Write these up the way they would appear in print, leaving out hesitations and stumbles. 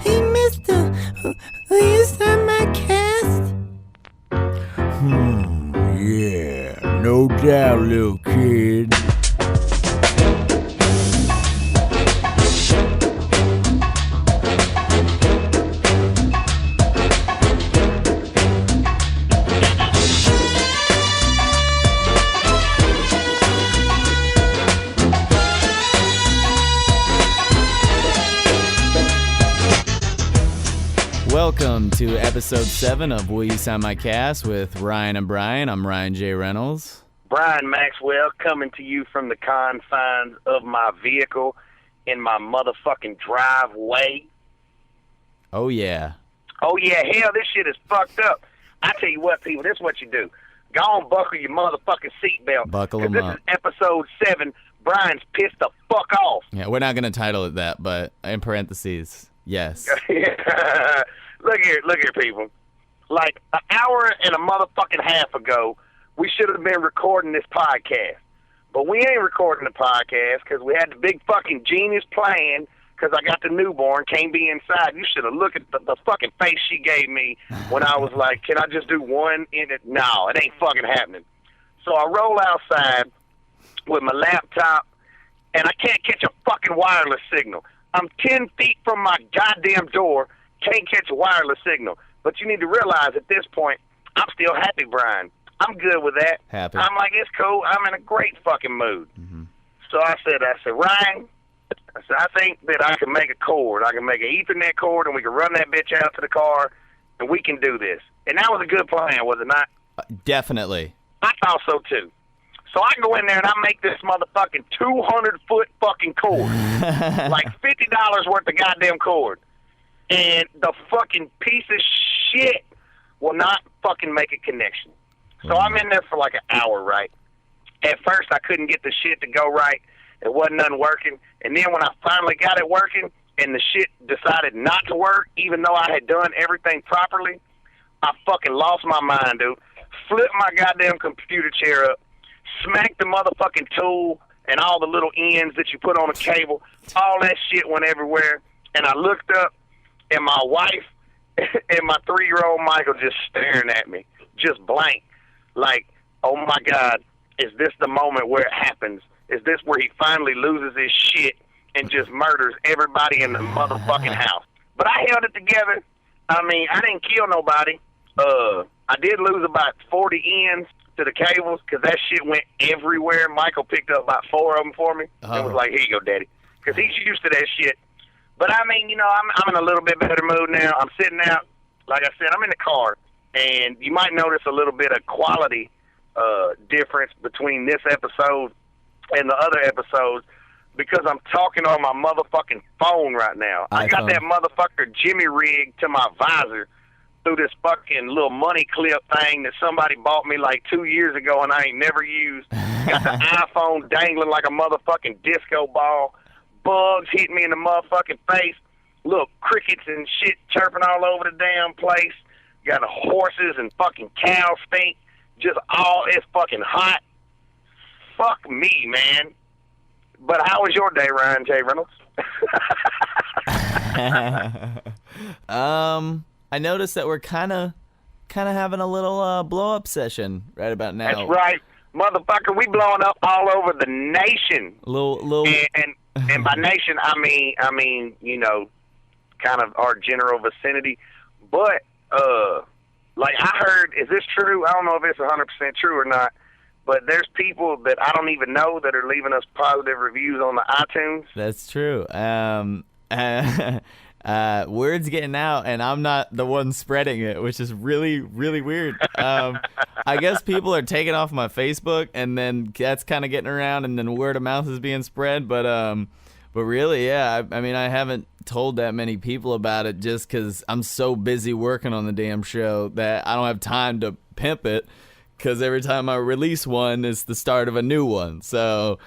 Hey, mister, will you sign my cast? Yeah, no doubt, little kid. Welcome to episode 7 of Will You Sign My Cast with Ryan and Brian. I'm Ryan J. Reynolds. Brian Maxwell coming to you from the confines of my vehicle in my motherfucking driveway. Oh, yeah. Oh, yeah, hell, this shit is fucked up. I tell you what, people, this is what you do. Go on, buckle your motherfucking seatbelt. Buckle 'em up. This is episode 7. Brian's pissed the fuck off. Yeah, we're not going to title it that, but in parentheses, yes. Look here, people. Like an hour and a motherfucking half ago, we should have been recording this podcast. But we ain't recording the podcast because we had the big fucking genius plan because I got the newborn, can't be inside. You should have looked at the fucking face she gave me when I was like, can I just do one in it? No, it ain't fucking happening. So I roll outside with my laptop, and I can't catch a fucking wireless signal. I'm 10 feet from my goddamn door, can't catch a wireless signal. But you need to realize at this point, I'm still happy, Brian. I'm good with that. Happy. I'm like, it's cool. I'm in a great fucking mood. Mm-hmm. So I said, Ryan, I think that I can make a cord. I can make an Ethernet cord, and we can run that bitch out to the car, and we can do this. And that was a good plan, was it not? Definitely. I thought so, too. So I go in there, and I make this motherfucking 200-foot fucking cord. Like $50 worth of goddamn cord. And the fucking piece of shit will not fucking make a connection. So I'm in there for like an hour, right? At first, I couldn't get the shit to go right. It wasn't nothing working. And then when I finally got it working and the shit decided not to work, even though I had done everything properly, I fucking lost my mind, dude. Flipped my goddamn computer chair up, smacked the motherfucking tool and all the little ends that you put on a cable. All that shit went everywhere. And I looked up, and my wife and my 3-year-old Michael just staring at me, just blank. Like, oh my God, is this the moment where it happens? Is this where he finally loses his shit and just murders everybody in the motherfucking house? But I held it together. I mean, I didn't kill nobody. I did lose about 40 ends to the cables because that shit went everywhere. Michael picked up about 4 of them for me and was like, here you go, Daddy. Because he's used to that shit. But, I mean, you know, I'm in a little bit better mood now. I'm sitting out. Like I said, I'm in the car. And you might notice a little bit of quality difference between this episode and the other episodes because I'm talking on my motherfucking phone right now. I got that motherfucker Jimmy rig to my visor through this fucking little money clip thing that somebody bought me like 2 years ago and I ain't never used. Got the iPhone dangling like a motherfucking disco ball. Bugs hitting me in the motherfucking face. Look, crickets and shit chirping all over the damn place. Got horses and fucking cows stink. Just all, it's fucking hot. Fuck me, man. But how was your day, Ryan J. Reynolds? I noticed that we're kind of having a little blow-up session right about now. That's right. Motherfucker, we blowing up all over the nation. Little. And by nation, I mean, you know, kind of our general vicinity. But, like I heard, is this true? I don't know if it's 100% true or not, but there's people that I don't even know that are leaving us positive reviews on the iTunes. That's true. Word's getting out, and I'm not the one spreading it, which is really, really weird. I guess people are taking off my Facebook, and then that's kind of getting around, and then word of mouth is being spread. But really, yeah, I mean, I haven't told that many people about it just because I'm so busy working on the damn show that I don't have time to pimp it. Because every time I release one, it's the start of a new one. So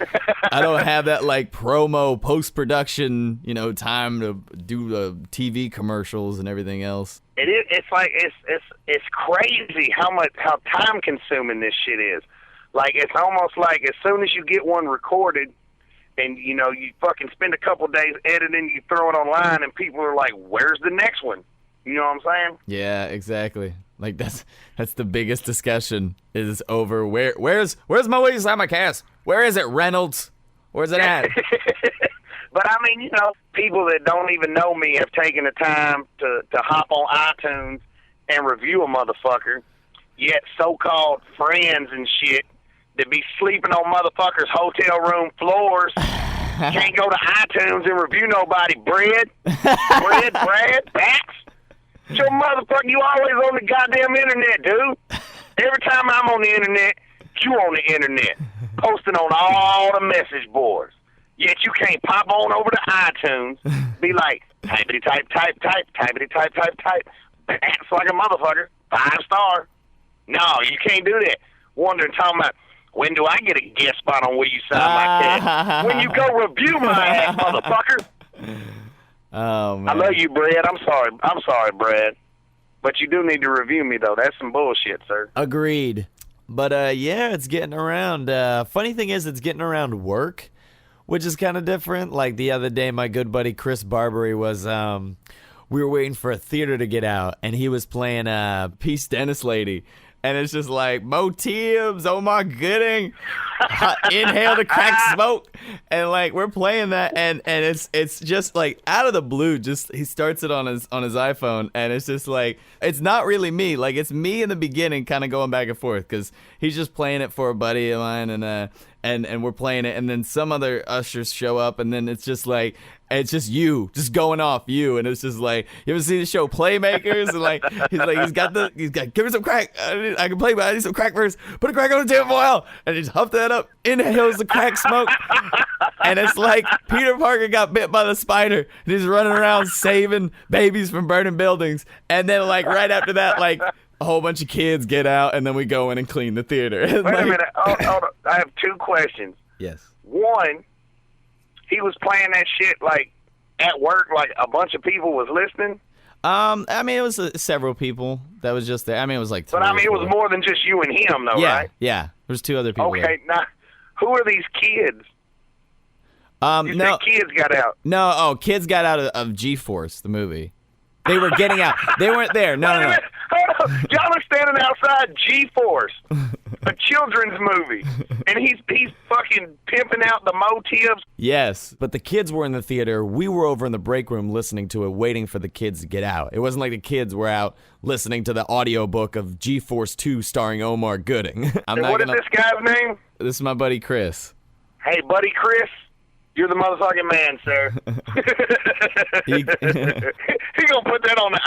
I don't have that like promo post-production, you know, time to do the TV commercials and everything else. It's like it's crazy how time consuming this shit is. Like it's almost like as soon as you get one recorded, and you fucking spend a couple days editing, you throw it online, and people are like, "Where's the next one?" You know what I'm saying? Yeah, exactly. Like that's the biggest discussion is over where's my Will You Sign My Cast? Where is it, Reynolds? Where's it at? But I mean, people that don't even know me have taken the time to hop on iTunes and review a motherfucker. Yet so-called friends and shit that be sleeping on motherfuckers' hotel room floors can't go to iTunes and review nobody. Brad, Bax. Your motherfucker, you always on the goddamn internet, dude. Every time I'm on the internet, you on the internet, posting on all the message boards. Yet you can't pop on over to iTunes, be like, typity type, typity type, type. That's like a motherfucker. 5-star. No, you can't do that. Wondering, talking about, when do I get a guest spot on Will You Sign My Cast? When you go review my ass, motherfucker. Oh, man. I love you, Brad. I'm sorry, Brad. But you do need to review me, though. That's some bullshit, sir. Agreed. But, yeah, it's getting around. Funny thing is, it's getting around work, which is kind of different. Like, the other day, my good buddy Chris Barbary was, we were waiting for a theater to get out, and he was playing Peace Dennis Lady. And it's just like, Mo Tibbs, oh my gooding, inhale the crack smoke. And like, we're playing that, and it's just like out of the blue, just he starts it on his iPhone, and it's just like, it's not really me. Like, it's me in the beginning kind of going back and forth, because he's just playing it for a buddy of mine, and we're playing it, and then some other ushers show up, and then it's just like, it's just you, just going off you, and it's just like, you ever see the show Playmakers? And like, he's got, give me some crack, I can play, but I need some crack first, put a crack on the tinfoil, and he just huffed that up, inhales the crack smoke, and it's like Peter Parker got bit by the spider, and he's running around saving babies from burning buildings, and then like right after that, like, a whole bunch of kids get out, and then we go in and clean the theater. Wait a minute, hold on. I have two questions. Yes. One, he was playing that shit like at work, like a bunch of people was listening. I mean, it was several people that was just there. I mean, it was like 3 But I mean, it or was 4. more than just you and him, though, Yeah, right? yeah. There's 2 other people. Okay, there. now who are these kids? You No, said kids got out. no. Oh, kids got out of G-Force, the movie. They were getting out. They weren't there. No, Wait a no, no. minute. Hold on. Y'all are standing outside G-Force, a children's movie, and he's fucking pimping out the Mo Tibbs. Yes, but the kids were in the theater. We were over in the break room listening to it, waiting for the kids to get out. It wasn't like the kids were out listening to the audiobook of G-Force 2 starring Omar Gooding. What is this guy's name? This is my buddy Chris. Hey, buddy Chris. You're the motherfucking man, sir. He gonna put that on the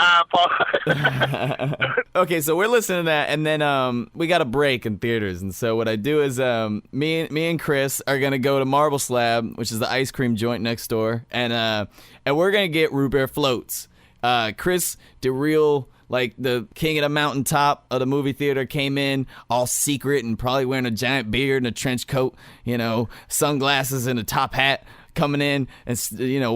iPod. Okay, so we're listening to that, and then we got a break in theaters, and so what I do is me and Chris are gonna go to Marble Slab, which is the ice cream joint next door, and we're gonna get root beer floats. Chris, the real, like, the king of the mountaintop of the movie theater, came in all secret and probably wearing a giant beard and a trench coat, sunglasses and a top hat, coming in and,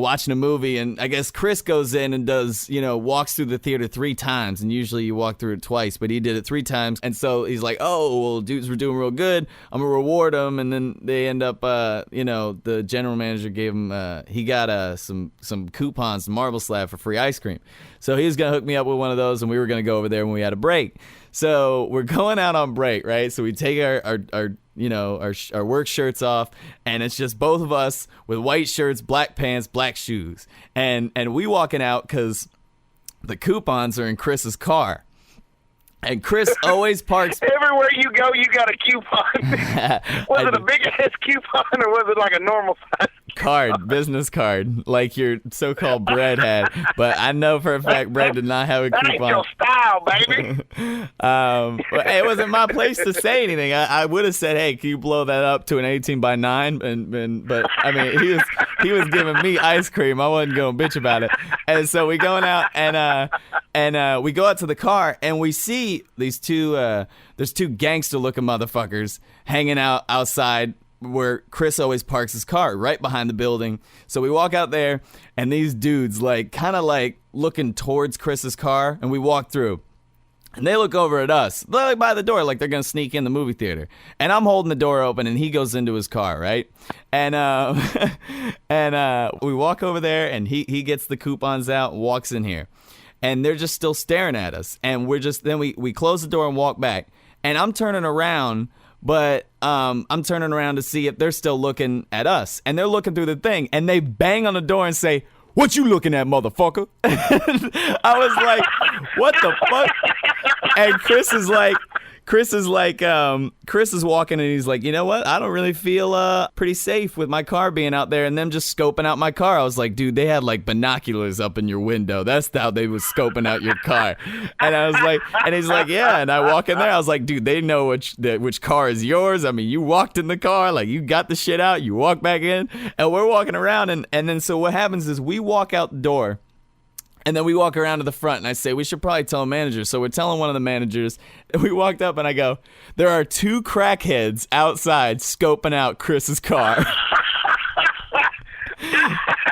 watching a movie. And I guess Chris goes in and does, walks through the theater 3 times. And usually you walk through it twice, but he did it 3 times. And so he's like, oh, well, dudes were doing real good. I'm going to reward them. And then they end up, the general manager gave him, he got some coupons to Marble Slab for free ice cream. So he was going to hook me up with one of those, and we were going to go over there when we had a break. So we're going out on break, right? So we take our work shirts off, and it's just both of us with white shirts, black pants, black shoes. And we walking out because the coupons are in Chris's car. And Chris always parks... Everywhere you go, you got a coupon. Was it a big-ass coupon, or was it like a normal size card, business card, like your so-called Brad had? But I know for a fact Brad did not have a That coupon. ain't your style, baby. But it wasn't my place to say anything. I would have said, "Hey, can you blow that up to an 18x9?" But I mean, he was giving me ice cream. I wasn't gonna bitch about it. And so we going out, and we go out to the car, and we see these there's 2 gangster-looking motherfuckers hanging out outside where Chris always parks his car, right behind the building. So we walk out there, and these dudes, kind of looking towards Chris's car, and we walk through. And they look over at us. They're like by the door, like they're going to sneak in the movie theater. And I'm holding the door open, and he goes into his car, right? And we walk over there, and he gets the coupons out and walks in here. And they're just still staring at us. And then we close the door and walk back. And I'm turning around, but I'm turning around to see if they're still looking at us. And they're looking through the thing, and they bang on the door and say, "What you looking at, motherfucker?" I was like, what the fuck? And Chris is walking, and he's like, you know what? I don't really feel pretty safe with my car being out there and them just scoping out my car. I was like, dude, they had like binoculars up in your window. That's how they was scoping out your car. And I was like, and he's like, yeah. And I walk in there. I was like, dude, they know which car is yours. I mean, you walked in the car, like you got the shit out, you walk back in, and we're walking around. And then so what happens is we walk out the door. And then we walk around to the front, and I say, we should probably tell a manager. So we're telling one of the managers. And we walked up, and I go, there are 2 crackheads outside scoping out Chris's car.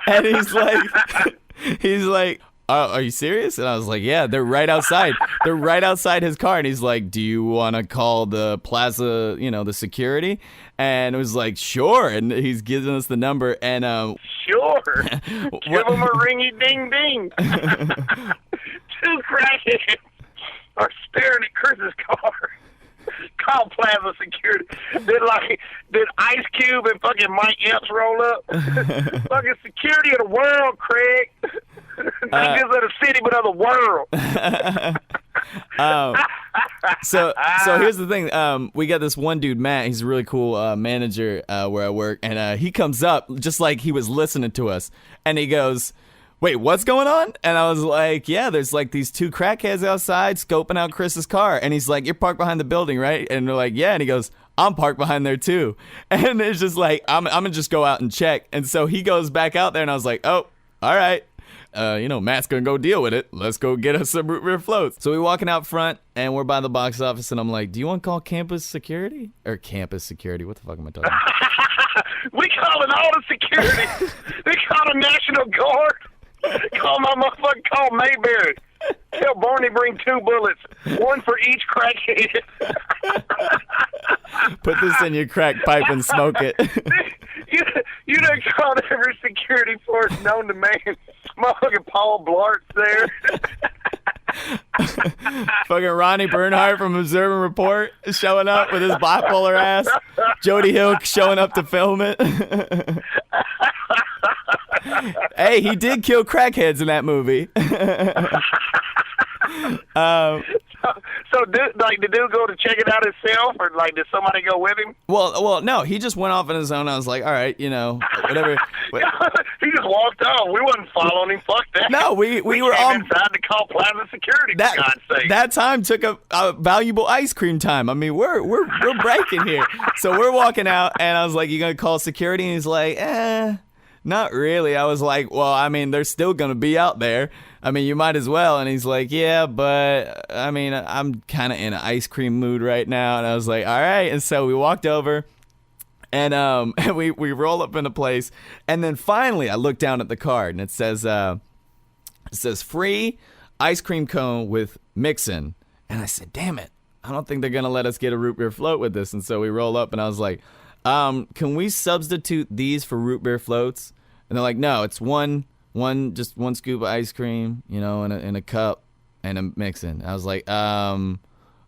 And he's like, are you serious? And I was like, yeah, they're right outside. They're right outside his car. And he's like, do you want to call the plaza, the security? And it was like, sure. And he's giving us the number. And sure. Give him a ringy ding ding. 2 crackheads are staring at Chris's car. Call Plaza Security. Did Ice Cube and fucking Mike Epps roll up? Fucking security of the world, Craig. Not just of the city, but of the world. So here's the thing. We got this one dude, Matt. He's a really cool manager where I work, and he comes up just like he was listening to us, and he goes, "Wait, what's going on?" And I was like, "Yeah, there's like these 2 crackheads outside scoping out Chris's car." And he's like, "You're parked behind the building, right?" And we're like, "Yeah." And he goes, "I'm parked behind there too." And it's just like, I'm gonna just go out and check. And so he goes back out there, and I was like, "Oh, all right." Matt's gonna go deal with it. Let's go get us some root beer floats. So we're walking out front, and we're by the box office, and I'm like, do you want to call campus security? Or campus security? What the fuck am I talking about? We calling all the security. They call the National Guard. Call my motherfucking call Mayberry. Tell Barney bring 2 bullets, 1 for each crackhead. Put this in your crack pipe and smoke it. You done called every security force known to man. Motherfucking Paul Blart's there. Fucking Ronnie Bernhardt from Observer Report showing up with his bipolar ass. Jody Hill showing up to film it. Hey, he did kill crackheads in that movie. So did the dude go to check it out himself, or like did somebody go with him? Well, no, he just went off on his own. I was like, all right, whatever. He just walked off. We wasn't following him. Fuck that. No, we were came inside to call Plaza Security. For God's sake. That time took a valuable ice cream time. I mean, we're breaking here. So we're walking out, and I was like, "You gonna call security?" And he's like, not really. I was like, well, I mean, they're still going to be out there. I mean, you might as well. And he's like, yeah, but I mean, I'm kind of in an ice cream mood right now. And I was like, all right. And so we walked over, and we roll up into place. And then finally I look down at the card, and it says free ice cream cone with mixin'. And I said, damn it, I don't think they're going to let us get a root beer float with this. And so we roll up, and I was like, can we substitute these for root beer floats? And they're like, no, it's just one scoop of ice cream, in a cup and a mixin'. I was like,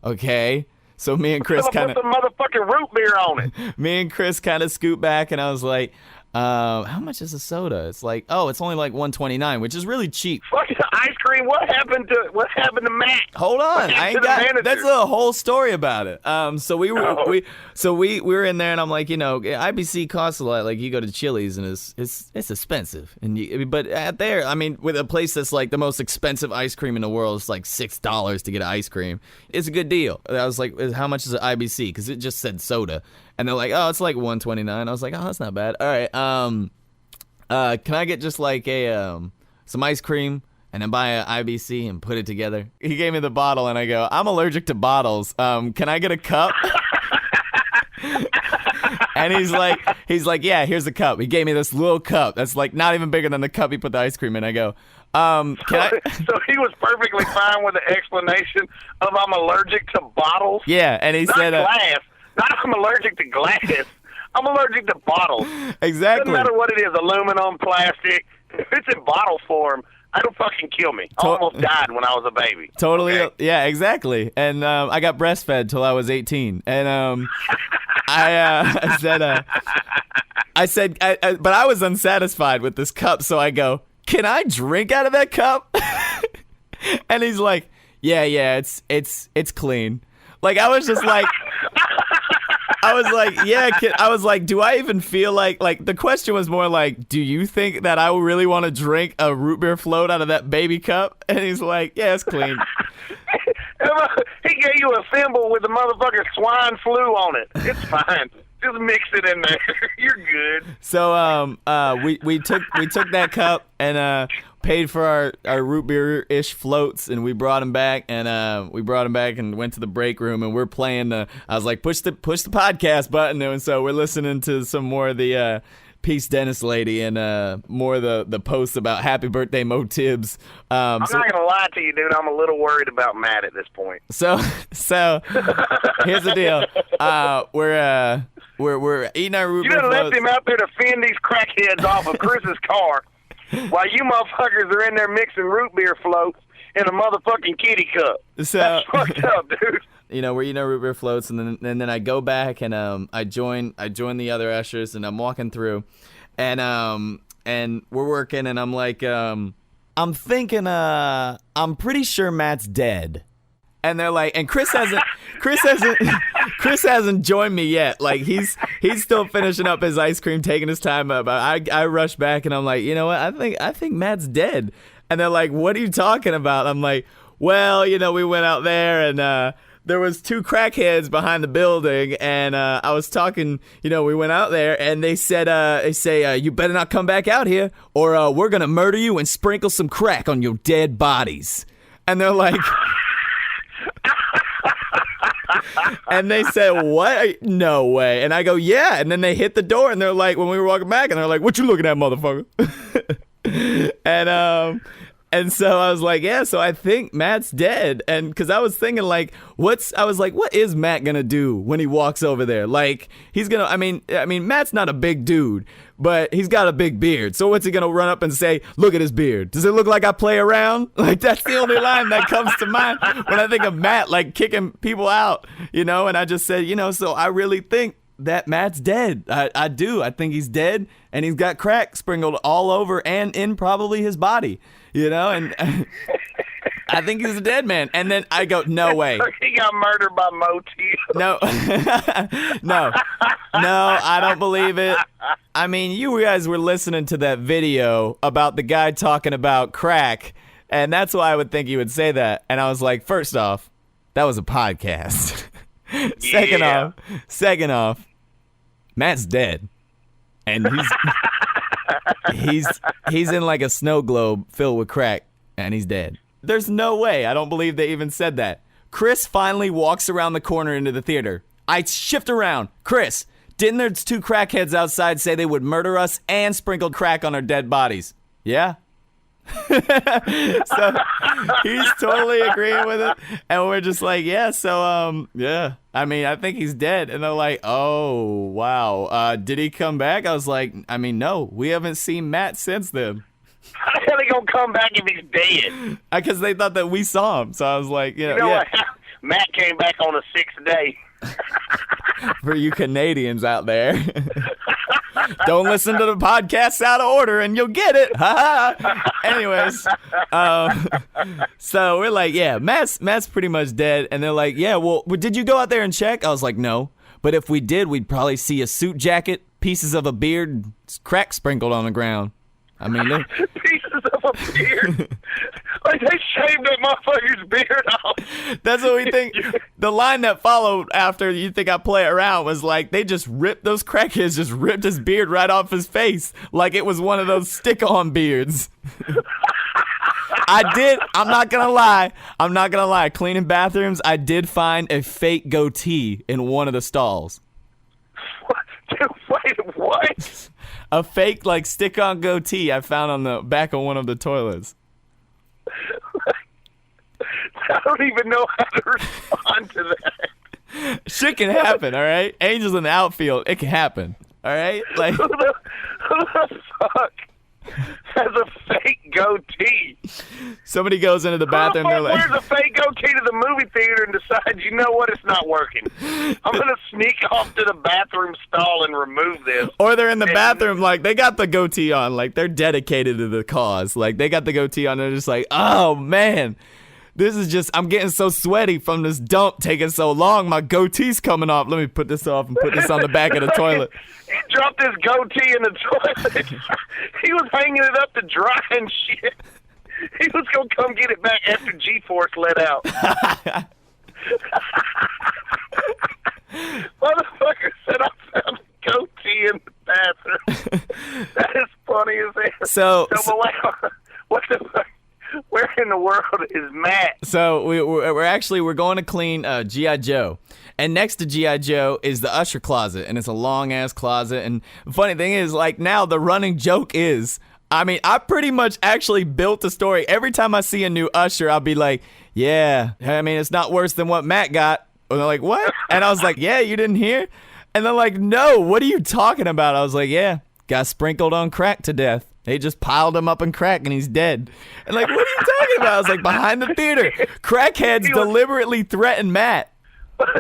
okay. So me and Chris kind of put some motherfucking root beer on it. Me and Chris kind of scoot back, and I was like, how much is a soda? It's like, it's only like $1.29, which is really cheap. Fucking ice cream. What happened to Matt? Hold on, that's a whole story about it. So we were we were in there, and I'm like, IBC costs a lot. Like you go to Chili's, and it's expensive, but at there, I mean, with a place that's like the most expensive ice cream in the world, it's like $6 to get an ice cream. It's a good deal. I was like, how much is an IBC? Because it just said soda. And they're like, it's like $1.29. I was like, that's not bad. All right, can I get just like some ice cream and then buy an IBC and put it together? He gave me the bottle, and I go, I'm allergic to bottles. Can I get a cup? And he's like, yeah, here's a cup. He gave me this little cup that's like not even bigger than the cup he put the ice cream in. I go, can I? So he was perfectly fine with the explanation of I'm allergic to bottles. Yeah, and he Not said, glass. Not I'm allergic to glass. I'm allergic to bottles. exactly. Doesn't matter what it is, aluminum, plastic. If it's in bottle form, it'll fucking kill me. I almost died when I was a baby. Totally, Okay? yeah, exactly. And I got breastfed till I was 18, and I said, but I was unsatisfied with this cup, so I go, can I drink out of that cup? And he's like, yeah, it's clean. Like I was just like. I was like, yeah. I was like, do I even feel like the question was more like, do you think that I really want to drink a root beer float out of that baby cup? And he's like, yeah, it's clean. He gave you a thimble with the motherfucking swine flu on it. It's fine. Just mix it in there. You're good. So we took that cup and paid for our root beer ish floats, and we brought them back and went to the break room, and we're playing I was like, push the podcast button, and so we're listening to some more of the Peace Dennis lady and more of the posts about happy birthday Mo Tibbs. I'm not gonna lie to you, dude. I'm a little worried about Matt at this point. So here's the deal. We're eating our root You beer done floats. left him out there to fend these crackheads off of Chris's car while you motherfuckers are in there mixing root beer floats in a motherfucking kitty cup. So That's fucked up, dude. you know, we're eating our root beer floats, and then I go back and I join the other ushers, and I'm walking through, and we're working, and I'm like, I'm thinking, I'm pretty sure Matt's dead. And they're like, and Chris hasn't joined me yet. Like he's still finishing up his ice cream, taking his time up. I rush back and I'm like, you know what? I think Matt's dead. And they're like, what are you talking about? I'm like, well, you know, we went out there and there was two crackheads behind the building, and I was talking, you know, we went out there and they say, you better not come back out here or we're gonna murder you and sprinkle some crack on your dead bodies. And they're like. And they said, what? No way. And I go, yeah. And then they hit the door, and they're like, when we were walking back, and they're like, what you looking at, motherfucker? And so I was like, yeah, so I think Matt's dead. And because I was thinking, like, what is Matt going to do when he walks over there? Like, he's going to, I mean, Matt's not a big dude, but he's got a big beard. So what's he going to run up and say, look at his beard? Does it look like I play around? Like, that's the only line that comes to mind when I think of Matt, like, kicking people out, you know? And I just said, you know, so I really think that Matt's dead. I do. I think he's dead, and he's got crack sprinkled all over and in probably his body, you know, and I think he's a dead man. And then I go, no way. He got murdered by Mo Tibbs. No, no, I don't believe it. I mean, you guys were listening to that video about the guy talking about crack, and that's why I would think he would say that. And I was like, first off, that was a podcast. Second off, Matt's dead, and he's in like a snow globe filled with crack, and he's dead. There's no way. I don't believe they even said that. Chris finally walks around the corner into the theater. I shift around. Chris, didn't there two crackheads outside say they would murder us and sprinkle crack on our dead bodies? Yeah. So he's totally agreeing with it, and we're just like, yeah, so yeah, I mean, I think he's dead. And they're like, oh wow, did he come back? I was like, I mean, no, we haven't seen Matt since then. How the hell he gonna come back if he's dead? Because they thought that we saw him, so I was like, You know yeah. what? Matt came back on the 6th day. For you Canadians out there. Don't listen to the podcast out of order and you'll get it. Anyways, so we're like, yeah, Matt's pretty much dead. And they're like, yeah, well, did you go out there and check? I was like, no. But if we did, we'd probably see a suit jacket, pieces of a beard, crack sprinkled on the ground. I mean, pieces of a beard. Like they shaved that motherfucker's beard off. That's what we think. The line that followed after you think I play around was like, they just ripped, those crackheads just ripped his beard right off his face. Like it was one of those stick-on beards. I'm not gonna lie. Cleaning bathrooms, I did find a fake goatee in one of the stalls. Dude, What? A fake, like, stick-on goatee I found on the back of one of the toilets. I don't even know how to respond to that. Shit can happen, all right? Angels in the outfield, it can happen, all right? Like, Who the fuck has a fake goatee? somebody goes into the bathroom, Who they're the fuck like, wears a fake goatee to the movie theater and decides, you know what, it's not working. I'm going to sneak off to the bathroom stall and remove this. or they're in the bathroom, like, they got the goatee on, like, they're dedicated to the cause. Like, they got the goatee on, they're just like, oh, man. This is just, I'm getting so sweaty from this dump taking so long. My goatee's coming off. Let me put this off and put this on the back of the toilet. He dropped his goatee in the toilet. He was hanging it up to dry and shit. He was going to come get it back after G-Force let out. Motherfucker said I found a goatee in the bathroom. That is funny as hell. So but wait, what the fuck? Where in the world is Matt? So we're going to clean G.I. Joe. And next to G.I. Joe is the usher closet. And it's a long-ass closet. And the funny thing is, like, now the running joke is, I mean, I pretty much actually built the story. Every time I see a new usher, I'll be like, yeah, I mean, it's not worse than what Matt got. And they're like, what? And I was like, yeah, you didn't hear? And they're like, no, what are you talking about? I was like, yeah, got sprinkled on crack to death. They just piled him up in crack and he's dead. And like, what are you talking about? I was like, behind the theater. Crackheads deliberately threatened Matt.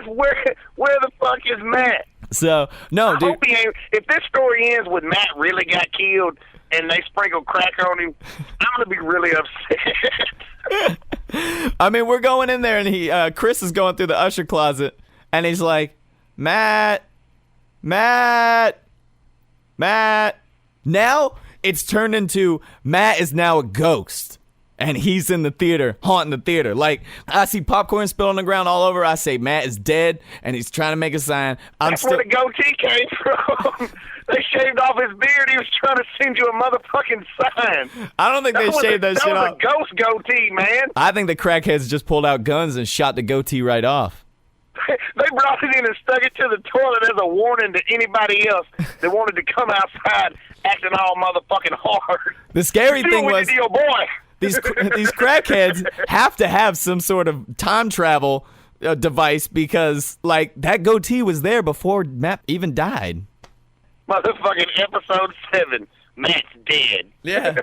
Where the fuck is Matt? So, no, dude. I hope he ain't, if this story ends with Matt really got killed and they sprinkled crack on him, I'm going to be really upset. I mean, we're going in there and Chris is going through the usher closet and he's like, Matt. Now it's turned into Matt is now a ghost and he's in the theater, haunting the theater. Like, I see popcorn spilled on the ground all over. I say Matt is dead and he's trying to make a sign. That's where the goatee came from. They shaved off his beard. He was trying to send you a motherfucking sign. I don't think they shaved that shit off. That was a ghost goatee, man. I think the crackheads just pulled out guns and shot the goatee right off. They brought it in and stuck it to the toilet as a warning to anybody else that wanted to come outside acting all motherfucking hard. The scary thing was to your boy. these crackheads have to have some sort of time travel device because, like, that goatee was there before Matt even died. Motherfucking episode 7. Matt's dead. Yeah.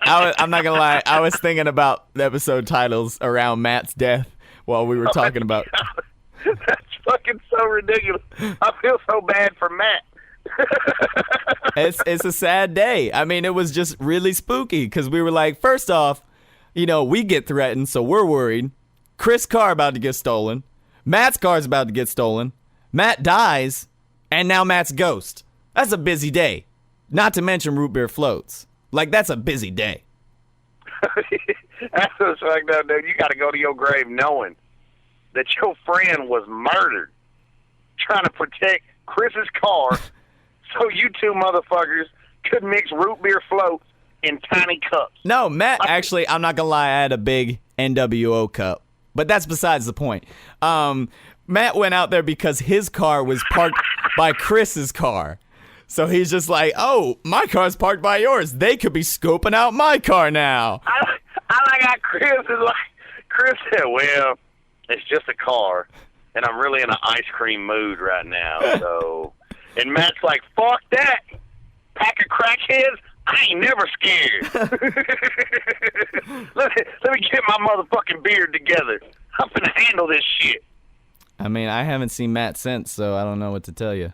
I'm not gonna lie. I was thinking about the episode titles around Matt's death while we were talking about. That's fucking so ridiculous. I feel so bad for Matt. It's a sad day. I mean, it was just really spooky because we were like, first off, you know, we get threatened, so we're worried. Chris' car about to get stolen. Matt's car's about to get stolen. Matt dies, and now Matt's ghost. That's a busy day. Not to mention root beer floats. Like, that's a busy day. That's what's fucked up, dude. You got to go to your grave knowing that your friend was murdered trying to protect Chris's car so you two motherfuckers could mix root beer floats in tiny cups. No, Matt, actually, I'm not going to lie, I had a big NWO cup. But that's besides the point. Matt went out there because his car was parked by Chris's car. So he's just like, oh, my car's parked by yours. They could be scoping out my car now. I like how Chris is like, Chris said, well, it's just a car, and I'm really in an ice cream mood right now. So, and Matt's like, fuck that. Pack of crackheads, I ain't never scared. let me get my motherfucking beard together. I'm finna handle this shit. I mean, I haven't seen Matt since, so I don't know what to tell you.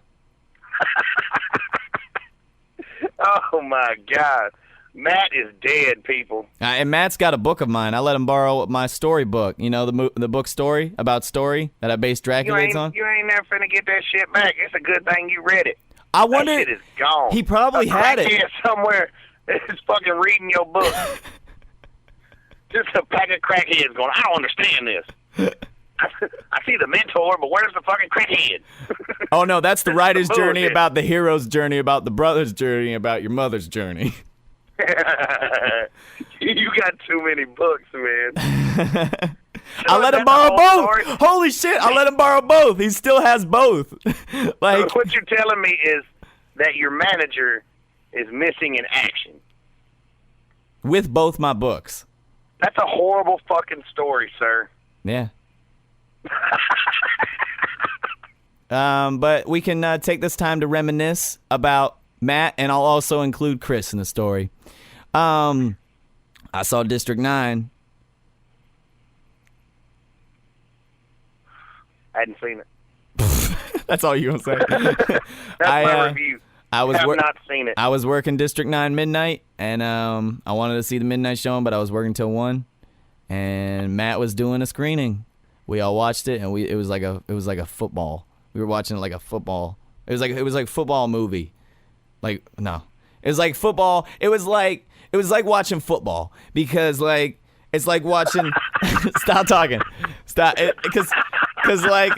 Oh, my God. Matt is dead, people. And Matt's got a book of mine. I let him borrow my story book. You know, the book Story, about Story, that I based Dracula's on? You ain't never finna get that shit back. It's a good thing you read it. I wonder. That shit is gone. He probably had it. Somewhere is fucking reading your book. Just a pack of crackheads going, I don't understand this. I see the mentor, but where's the fucking crackhead? Oh, no, that's the writer's journey about the hero's journey, about the brother's journey, about your mother's journey. You got too many books, man. I let him borrow both. Story? Holy shit, I let him borrow both. He still has both. Like, what you're telling me is that your manager is missing in action. With both my books. That's a horrible fucking story, sir. Yeah. But we can take this time to reminisce about Matt, and I'll also include Chris in the story. I saw District 9. I hadn't seen it. That's all you want to say? That's my review. I was not seen it. I was working District 9 midnight, and I wanted to see the midnight showing, but I was working till 1, and Matt was doing a screening. We all watched it, and it was like a football. We were watching it like a football. It was like football movie. Like, no. It was like football. It was like watching football, because like it's like watching stop talking. Stop it, cuz like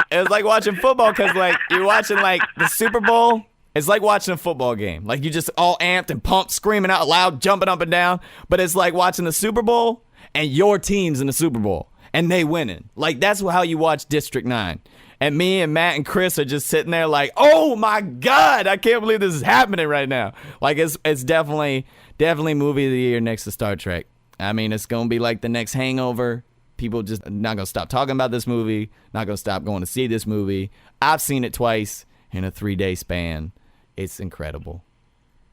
it was like watching football, because like you're watching like the Super Bowl. It's like watching a football game. Like you just all amped and pumped, screaming out loud, jumping up and down. But it's like watching the Super Bowl and your team's in the Super Bowl and they winning. Like that's how you watch District 9. And me and Matt and Chris are just sitting there like, oh my God, I can't believe this is happening right now. Like it's definitely movie of the year next to Star Trek. I mean, it's going to be like the next Hangover. People just not going to stop talking about this movie, not going to stop going to see this movie. I've seen it twice in a 3-day span. It's incredible.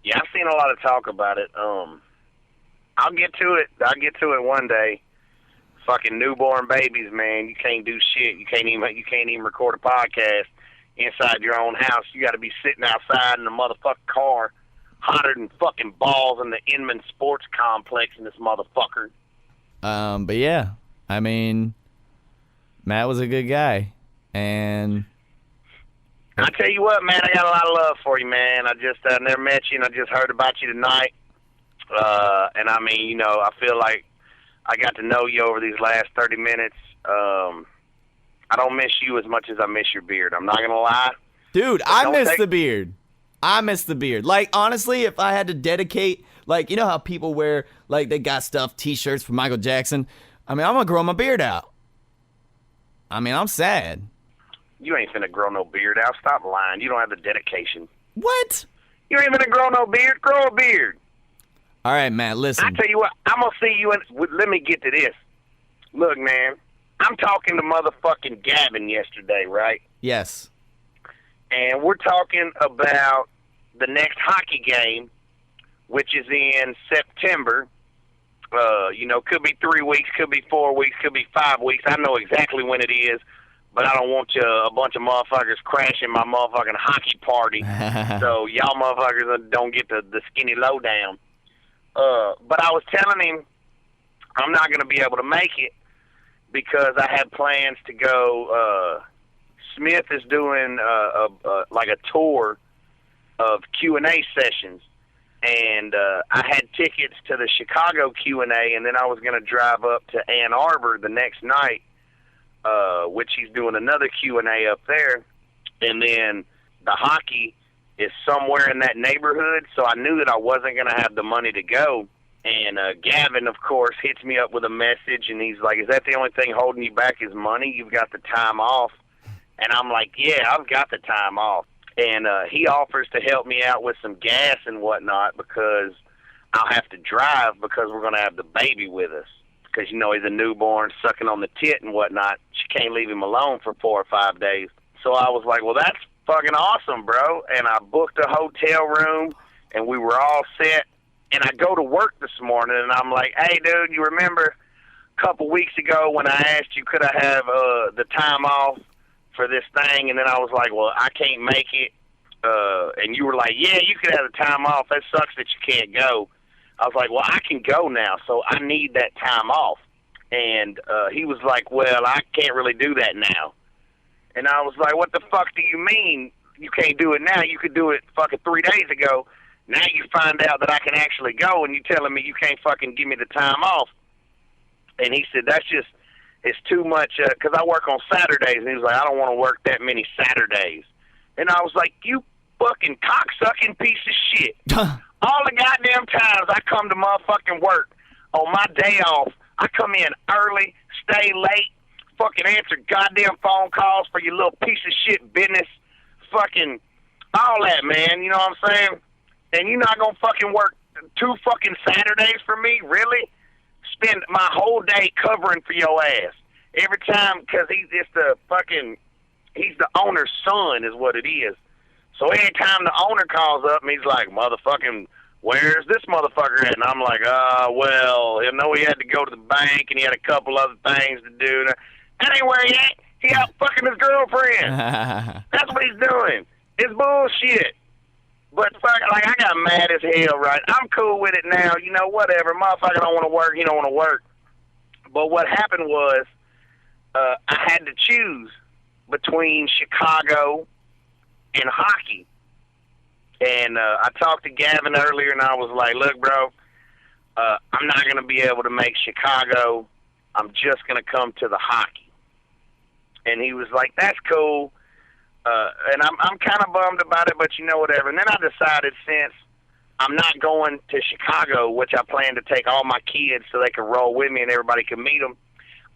Yeah, I've seen a lot of talk about it. I'll get to it one day. Fucking newborn babies, man. You can't do shit. You can't even record a podcast inside your own house. You got to be sitting outside in a motherfucking car, hotter than fucking balls in the Inman Sports Complex in this motherfucker. But yeah, I mean, Matt was a good guy, and I tell you what, man, I got a lot of love for you, man. I never met you, and I just heard about you tonight. And I mean, you know, I feel like I got to know you over these last 30 minutes. I don't miss you as much as I miss your beard. I'm not gonna lie, dude. I miss the beard. I miss the beard. Like, honestly, if I had to dedicate, like, you know how people wear, like, they got stuff, T-shirts for Michael Jackson. I mean, I'm gonna grow my beard out. I mean, I'm sad. You ain't finna grow no beard out. Stop lying. You don't have the dedication. What? You ain't finna grow no beard. Grow a beard. All right, Matt, listen. I tell you what, I'm gonna see you in. Let me get to this. Look, man, I'm talking to motherfucking Gavin yesterday, right? Yes. And we're talking about the next hockey game, which is in September. You know, could be 3 weeks, could be 4 weeks, could be 5 weeks. I know exactly when it is, but I don't want a bunch of motherfuckers crashing my motherfucking hockey party. So y'all motherfuckers don't get the skinny lowdown. But I was telling him I'm not going to be able to make it because I had plans to go. Smith is doing like a tour of Q&A sessions, and I had tickets to the Chicago Q&A, and then I was going to drive up to Ann Arbor the next night, which he's doing another Q&A up there, and then the hockey is somewhere in that neighborhood, so I knew that I wasn't going to have the money to go. And Gavin, of course, hits me up with a message, and he's like, is that the only thing holding you back is money? You've got the time off. And I'm like, yeah, I've got the time off. And he offers to help me out with some gas and whatnot because I'll have to drive because we're going to have the baby with us. Because, you know, he's a newborn sucking on the tit and whatnot. She can't leave him alone for 4 or 5 days. So I was like, well, that's fucking awesome, bro. And I booked a hotel room, and we were all set. And I go to work this morning, and I'm like, hey, dude, you remember a couple weeks ago when I asked you could I have the time off for this thing? And then I was like, well, I can't make it. And you were like, yeah, you could have the time off. That sucks that you can't go. I was like, well, I can go now, so I need that time off. And he was like, well, I can't really do that now. And I was like, what the fuck do you mean you can't do it now? You could do it fucking 3 days ago. Now you find out that I can actually go, and you telling me you can't fucking give me the time off. And he said, it's too much, because I work on Saturdays. And he was like, I don't want to work that many Saturdays. And I was like, you fucking cocksucking piece of shit. All the goddamn times I come to motherfucking work on my day off, I come in early, stay late, fucking answer goddamn phone calls for your little piece of shit business, fucking All that, man. You know what I'm saying? And you're not going to fucking work 2 fucking Saturdays for me? Really? Spend my whole day covering for your ass. Every time, because he's the owner's son is what it is. So every time the owner calls up and he's like, motherfucking, where's this motherfucker at? And I'm like, well, you know, he had to go to the bank and he had a couple other things to do. That ain't where he at. He out fucking his girlfriend. That's what he's doing. It's bullshit. But fuck, like, I got mad as hell, right? I'm cool with it now. You know, whatever. Motherfucker don't want to work. He don't want to work. But what happened was I had to choose between Chicago and hockey. And I talked to Gavin earlier, and I was like, look, bro, I'm not going to be able to make Chicago. I'm just going to come to the hockey. And he was like, that's cool. And I'm kind of bummed about it, but you know, whatever. And then I decided, since I'm not going to Chicago, which I plan to take all my kids so they can roll with me and everybody can meet them,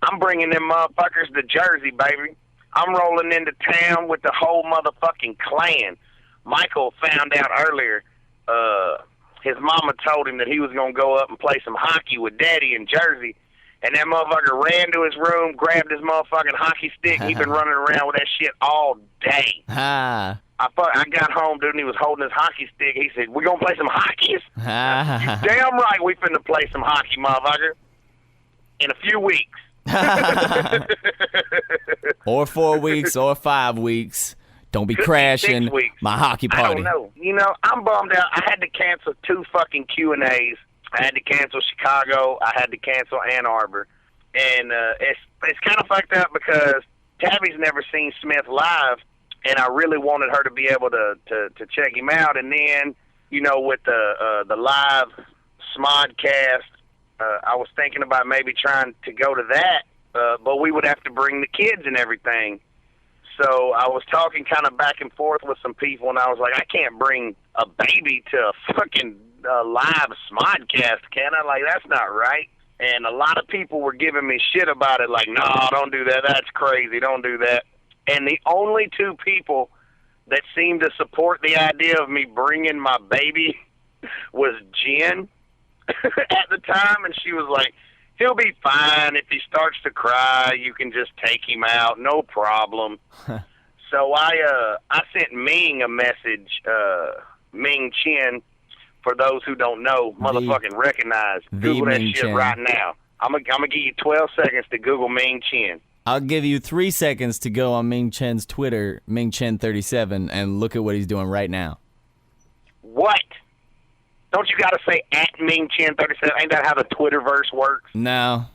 I'm bringing them motherfuckers to Jersey, baby. I'm rolling into town with the whole motherfucking clan. Michael found out earlier, his mama told him that he was going to go up and play some hockey with Daddy in Jersey. And that motherfucker ran to his room, grabbed his motherfucking hockey stick. He been running around with that shit all day. I got home, dude, and he was holding his hockey stick. He said, we going to play some hockeys? You damn right we finna play some hockey, motherfucker. In a few weeks. Or 4 weeks, or 5 weeks. Don't be crashing my hockey party. I don't know. You know, I'm bummed out. I had to cancel 2 fucking Q&As. I had to cancel Chicago. I had to cancel Ann Arbor. And it's kind of fucked up because Tabby's never seen Smith live, and I really wanted her to be able to check him out. And then, you know, with the live Smodcast, I was thinking about maybe trying to go to that, but we would have to bring the kids and everything. So I was talking kind of back and forth with some people, and I was like, I can't bring a baby to a fucking live Smodcast, can I? Like, that's not right. And a lot of people were giving me shit about it, like, no, don't do that. That's crazy. Don't do that. And the only 2 people that seemed to support the idea of me bringing my baby was Jen at the time, and she was like, he'll be fine. If he starts to cry, you can just take him out. No problem. So I sent Ming a message, Ming Chen, for those who don't know, motherfucking recognize. Google that Ming shit Chen. right now. I'm gonna give you 12 seconds to Google Ming Chen. I'll give you 3 seconds to go on Ming Chen's Twitter, MingChen37, and look at what he's doing right now. What? Don't you gotta say at Ming Chen 37? Ain't that how the Twitterverse works? No.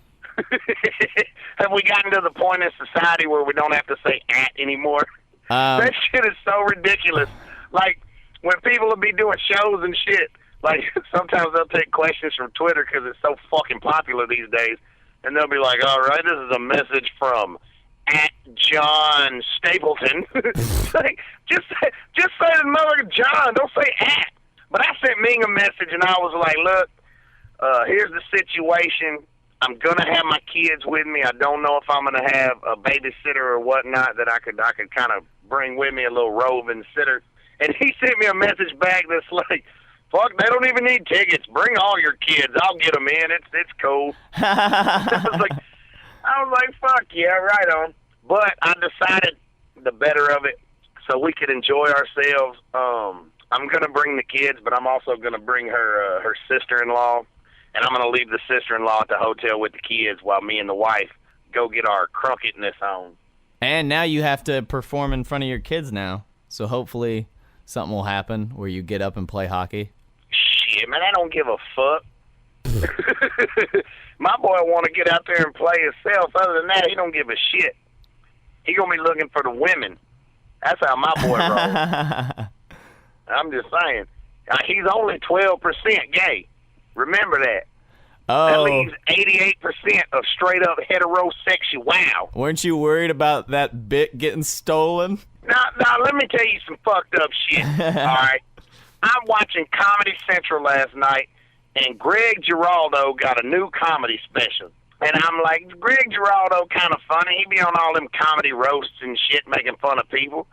Have we gotten to the point in society where we don't have to say at anymore? That shit is so ridiculous. Like, when people will be doing shows and shit, like, sometimes they'll take questions from Twitter because it's so fucking popular these days, and they'll be like, all right, this is a message from at John Stapleton. Like, just say the mother John, don't say at. But I sent Ming a message, and I was like, look, here's the situation. I'm going to have my kids with me. I don't know if I'm going to have a babysitter or whatnot that I could kind of bring with me, a little roving sitter. And he sent me a message back that's like, fuck, they don't even need tickets. Bring all your kids. I'll get them in. It's cool. I was like, fuck yeah, right on. But I decided the better of it so we could enjoy ourselves. I'm going to bring the kids, but I'm also going to bring her sister-in-law. And I'm going to leave the sister-in-law at the hotel with the kids while me and the wife go get our crunkedness on. And now you have to perform in front of your kids now. So hopefully something will happen where you get up and play hockey. Shit, man, I don't give a fuck. My boy want to get out there and play himself. Other than that, he don't give a shit. He going to be looking for the women. That's how my boy rolls. I'm just saying. He's only 12% gay. Remember that. Oh. That leaves 88% of straight-up heterosexual. Wow. Weren't you worried about that bit getting stolen? Now, let me tell you some fucked up shit. All right. I'm watching Comedy Central last night, and Greg Giraldo got a new comedy special. And I'm like, Greg Giraldo kind of funny. He be on all them comedy roasts and shit making fun of people.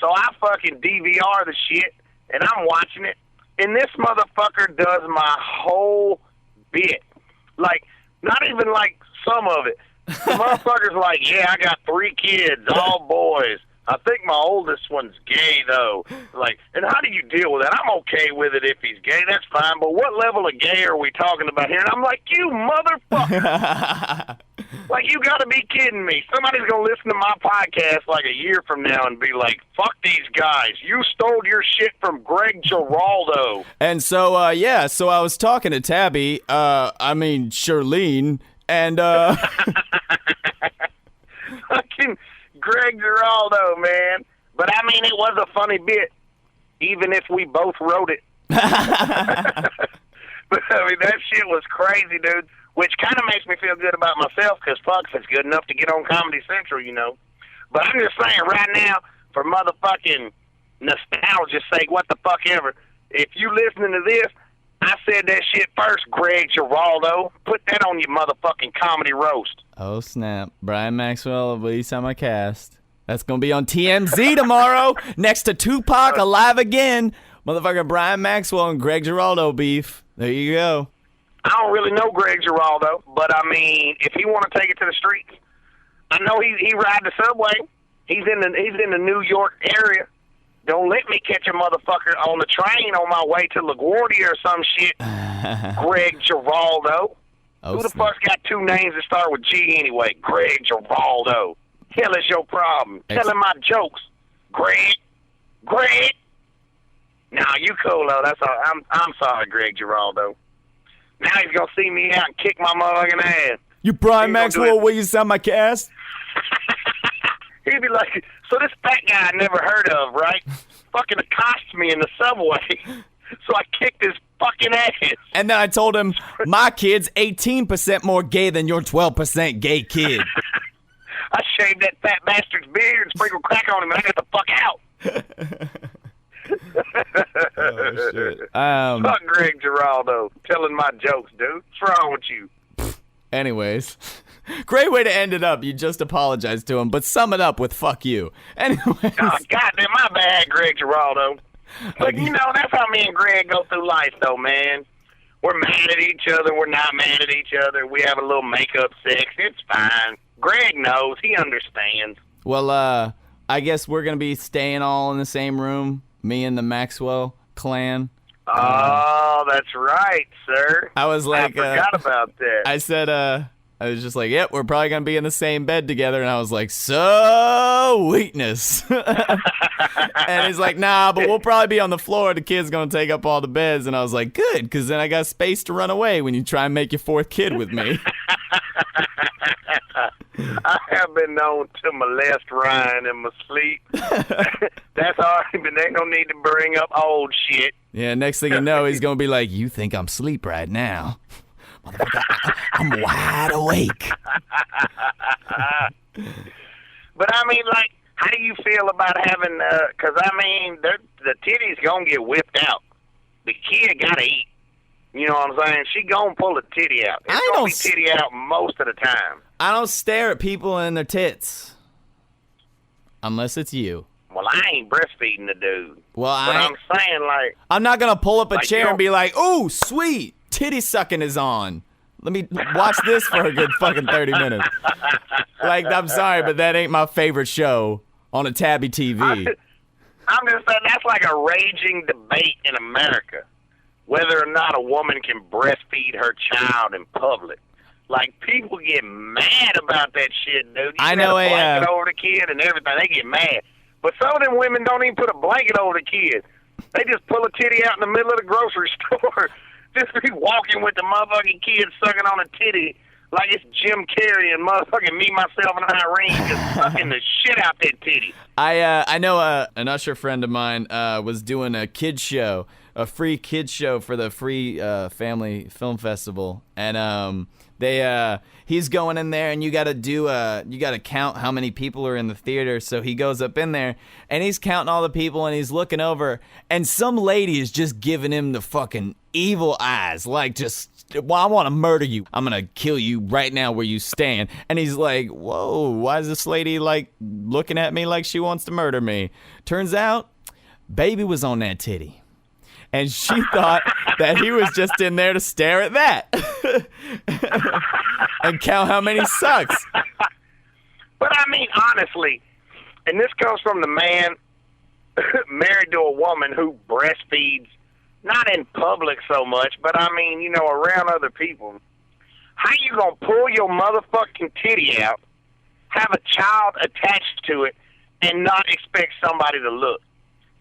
So I fucking DVR the shit, and I'm watching it, and this motherfucker does my whole bit. Like, not even like some of it. The motherfucker's like, yeah, I got 3 kids, all boys. I think my oldest one's gay, though. Like, and how do you deal with that? I'm okay with it if he's gay. That's fine. But what level of gay are we talking about here? And I'm like, you motherfucker. Like, you got to be kidding me. Somebody's going to listen to my podcast like a year from now and be like, fuck these guys. You stole your shit from Greg Giraldo. And so, so I was talking to Tabby, Charlene, and, Fucking Greg Giraldo, man. But, I mean, it was a funny bit, even if we both wrote it. But, I mean, that shit was crazy, dude, which kind of makes me feel good about myself because, fuck, if it's good enough to get on Comedy Central, you know. But I'm just saying, right now, for motherfucking nostalgia's sake, what the fuck ever, if you listening to this, I said that shit first, Greg Giraldo. Put that on your motherfucking comedy roast. Oh, snap. Brian Maxwell of WillyousignmyCast. That's going to be on TMZ tomorrow next to Tupac Alive Again. Motherfucker Brian Maxwell and Greg Giraldo beef. There you go. I don't really know Greg Giraldo, but, I mean, if he want to take it to the streets, I know he ride the subway. He's in the New York area. Don't let me catch a motherfucker on the train on my way to LaGuardia or some shit. Greg Giraldo. Oh, Who the fuck's got 2 names that start with G anyway? Greg Giraldo. Hell is your problem? Telling my jokes. Greg. Nah, you cool though. That's all. I'm sorry, Greg Giraldo. Now he's gonna see me out and kick my motherfucking ass. You Brian Maxwell, WillyousignmyCast? He'd be like, so this fat guy I never heard of, right? Fucking accosts me in the subway. So I kicked his fucking ass. And then I told him, my kid's 18% more gay than your 12% gay kid. I shaved that fat bastard's beard and sprinkled crack on him and I got the fuck out. Oh, shit. Fuck Greg Giraldo telling my jokes, dude. What's wrong with you? Anyways, great way to end it up. You just apologized to him, but sum it up with fuck you. Anyways. Oh, goddamn, my bad, Greg Giraldo. But, you know, that's how me and Greg go through life, though, man. We're mad at each other. We're not mad at each other. We have a little makeup sex. It's fine. Greg knows. He understands. Well, I guess we're going to be staying all in the same room, me and the Maxwell clan. Oh, that's right, sir. I was like, I forgot about that. I said, I was just like, yep, we're probably going to be in the same bed together. And I was like, so weakness. And he's like, nah, but we'll probably be on the floor. The kid's going to take up all the beds. And I was like, good, because then I got space to run away when you try and make your 4th kid with me. I have been known to molest Ryan in my sleep. That's all right, but they don't need to bring up old shit. Yeah, next thing you know, he's going to be like, you think I'm asleep right now. Motherfucker, I'm wide awake. But, I mean, like, how do you feel about having, because, I mean, the titty's going to get whipped out. The kid got to eat. You know what I'm saying? She going to pull the titty out. It's going to be titty out most of the time. I don't stare at people and their tits. Unless it's you. Well, I ain't breastfeeding the dude. Well, but I'm saying, like... I'm not going to pull up a like chair and be like, ooh, sweet, titty sucking is on. Let me watch this for a good fucking 30 minutes. Like, I'm sorry, but that ain't my favorite show on a Tabby TV. I'm just saying that's like a raging debate in America. Whether or not a woman can breastfeed her child in public. Like, people get mad about that shit, dude. I know a blanket over the kid and everything. They get mad. But some of them women don't even put a blanket over the kid. They just pull a titty out in the middle of the grocery store. Just be walking with the motherfucking kid sucking on a titty like it's Jim Carrey and motherfucking me, myself, and Irene just sucking the shit out that titty. I know an usher friend of mine was doing a kids show. A free kids show for the free family film festival, and He's going in there, and you got to count how many people are in the theater. So he goes up in there, and he's counting all the people, and he's looking over, and some lady is just giving him the fucking evil eyes, like well, I want to murder you. I'm going to kill you right now where you stand. And he's like, whoa, why is this lady like looking at me like she wants to murder me? Turns out, baby was on that titty. And she thought that he was just in there to stare at that and count how many sucks. But I mean, honestly, and this comes from the man married to a woman who breastfeeds, not in public so much, but I mean, you know, around other people. How you gonna pull your motherfucking titty out, have a child attached to it, and not expect somebody to look?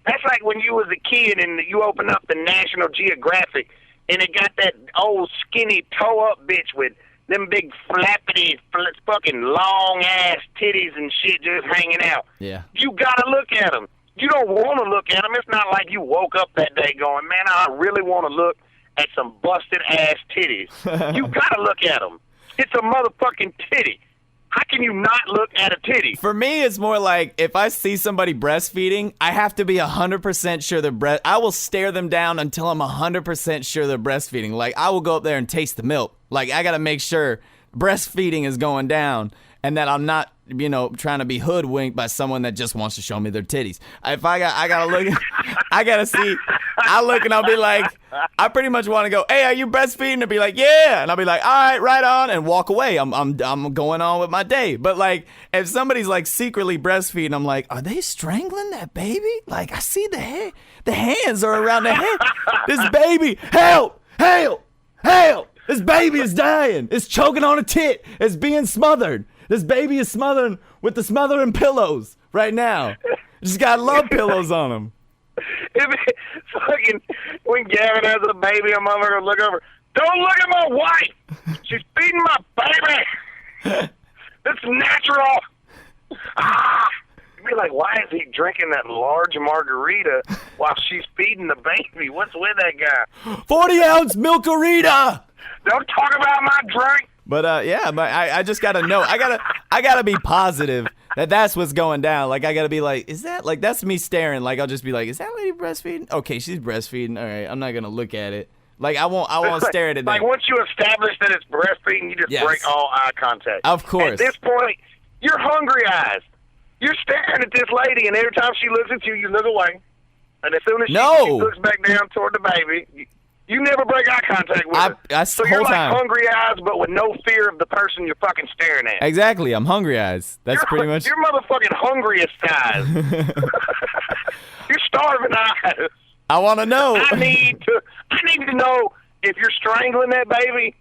That's like when you was a kid and you open up the National Geographic and it got that old skinny toe-up bitch with them big flappity, fucking long-ass titties and shit just hanging out. Yeah. You gotta look at them. You don't want to look at them. It's not like you woke up that day going, man, I really want to look at some busted-ass titties. You got to look at them. It's a motherfucking titty. How can you not look at a titty? For me, it's more like if I see somebody breastfeeding, I have to be 100% sure they're I will stare them down until I'm 100% sure they're breastfeeding. Like, I will go up there and taste the milk. Like, I got to make sure breastfeeding is going down and that I'm not, you know, trying to be hoodwinked by someone that just wants to show me their titties. If I gotta look, I gotta see. I look and I'll be like, I pretty much want to go, hey, are you breastfeeding? And be like, yeah. And I'll be like, all right, right on, and walk away. I'm going on with my day. But like, if somebody's like secretly breastfeeding, I'm like, are they strangling that baby? Like, I see the hands are around the head. This baby, help, help, help. This baby is dying. It's choking on a tit. It's being smothered. This baby is smothering with the smothering pillows right now. Just got love pillows on him. Fucking, when Gavin has a baby, a mother will look over. Don't look at my wife. She's feeding my baby. It's natural. You'd be like, why is he drinking that large margarita while she's feeding the baby? What's with that guy? 40-ounce milkarita. Don't talk about my drink. But yeah, but I just gotta know. I gotta be positive that that's what's going down. Like, I gotta be like, is that, like, that's me staring. Like, I'll just be like, is that lady breastfeeding? Okay, she's breastfeeding. All right, I'm not gonna look at it. Like, I won't stare at it. Like, once you establish that it's breastfeeding, you just break all eye contact. Of course. At this point, you're hungry eyes. You're staring at this lady, and every time she looks at you, you look away. And as soon as she looks back down toward the baby, you never break eye contact with her. So you're like hungry eyes, but with no fear of the person you're fucking staring at. Exactly. I'm hungry eyes. That's pretty much. You're motherfucking hungriest eyes. You're starving eyes. I want to know. I need to know if you're strangling that baby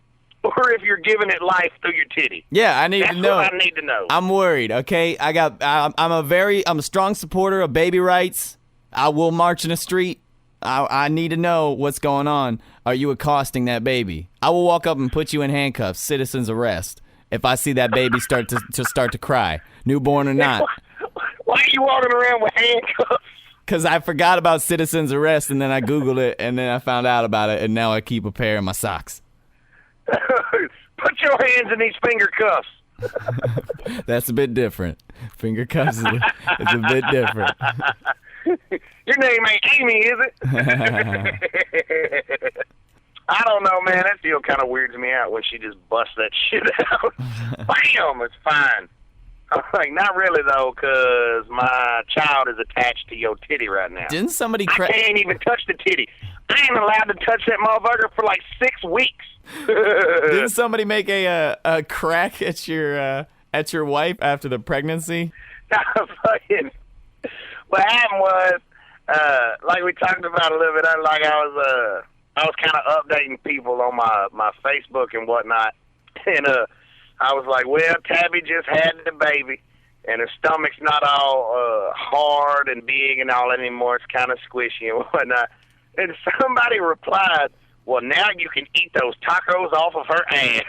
or if you're giving it life through your titty. Yeah, I need to know. That's what I need to know. I'm worried, okay? I'm a strong supporter of baby rights. I will march in the street. I need to know what's going on. Are you accosting that baby? I will walk up and put you in handcuffs, citizen's arrest, if I see that baby start to cry, newborn or not. Why are you walking around with handcuffs? Because I forgot about citizen's arrest, and then I Googled it, and then I found out about it, and now I keep a pair in my socks. Put your hands in these finger cuffs. That's a bit different. Finger cuffs is a bit different. Your name ain't Amy, is it? I don't know, man. That still kind of weirds me out when she just busts that shit out. Bam! It's fine. I'm like, not really, though, because my child is attached to your titty right now. Didn't somebody I can't even touch the titty. I ain't allowed to touch that motherfucker for like 6 weeks. Didn't somebody make a crack at your wife after the pregnancy? Fucking. What happened was, like we talked about a little bit, I was kind of updating people on my Facebook and whatnot, and I was like, well, Tabby just had the baby, and her stomach's not all hard and big and all anymore. It's kind of squishy and whatnot. And somebody replied, well, now you can eat those tacos off of her ass.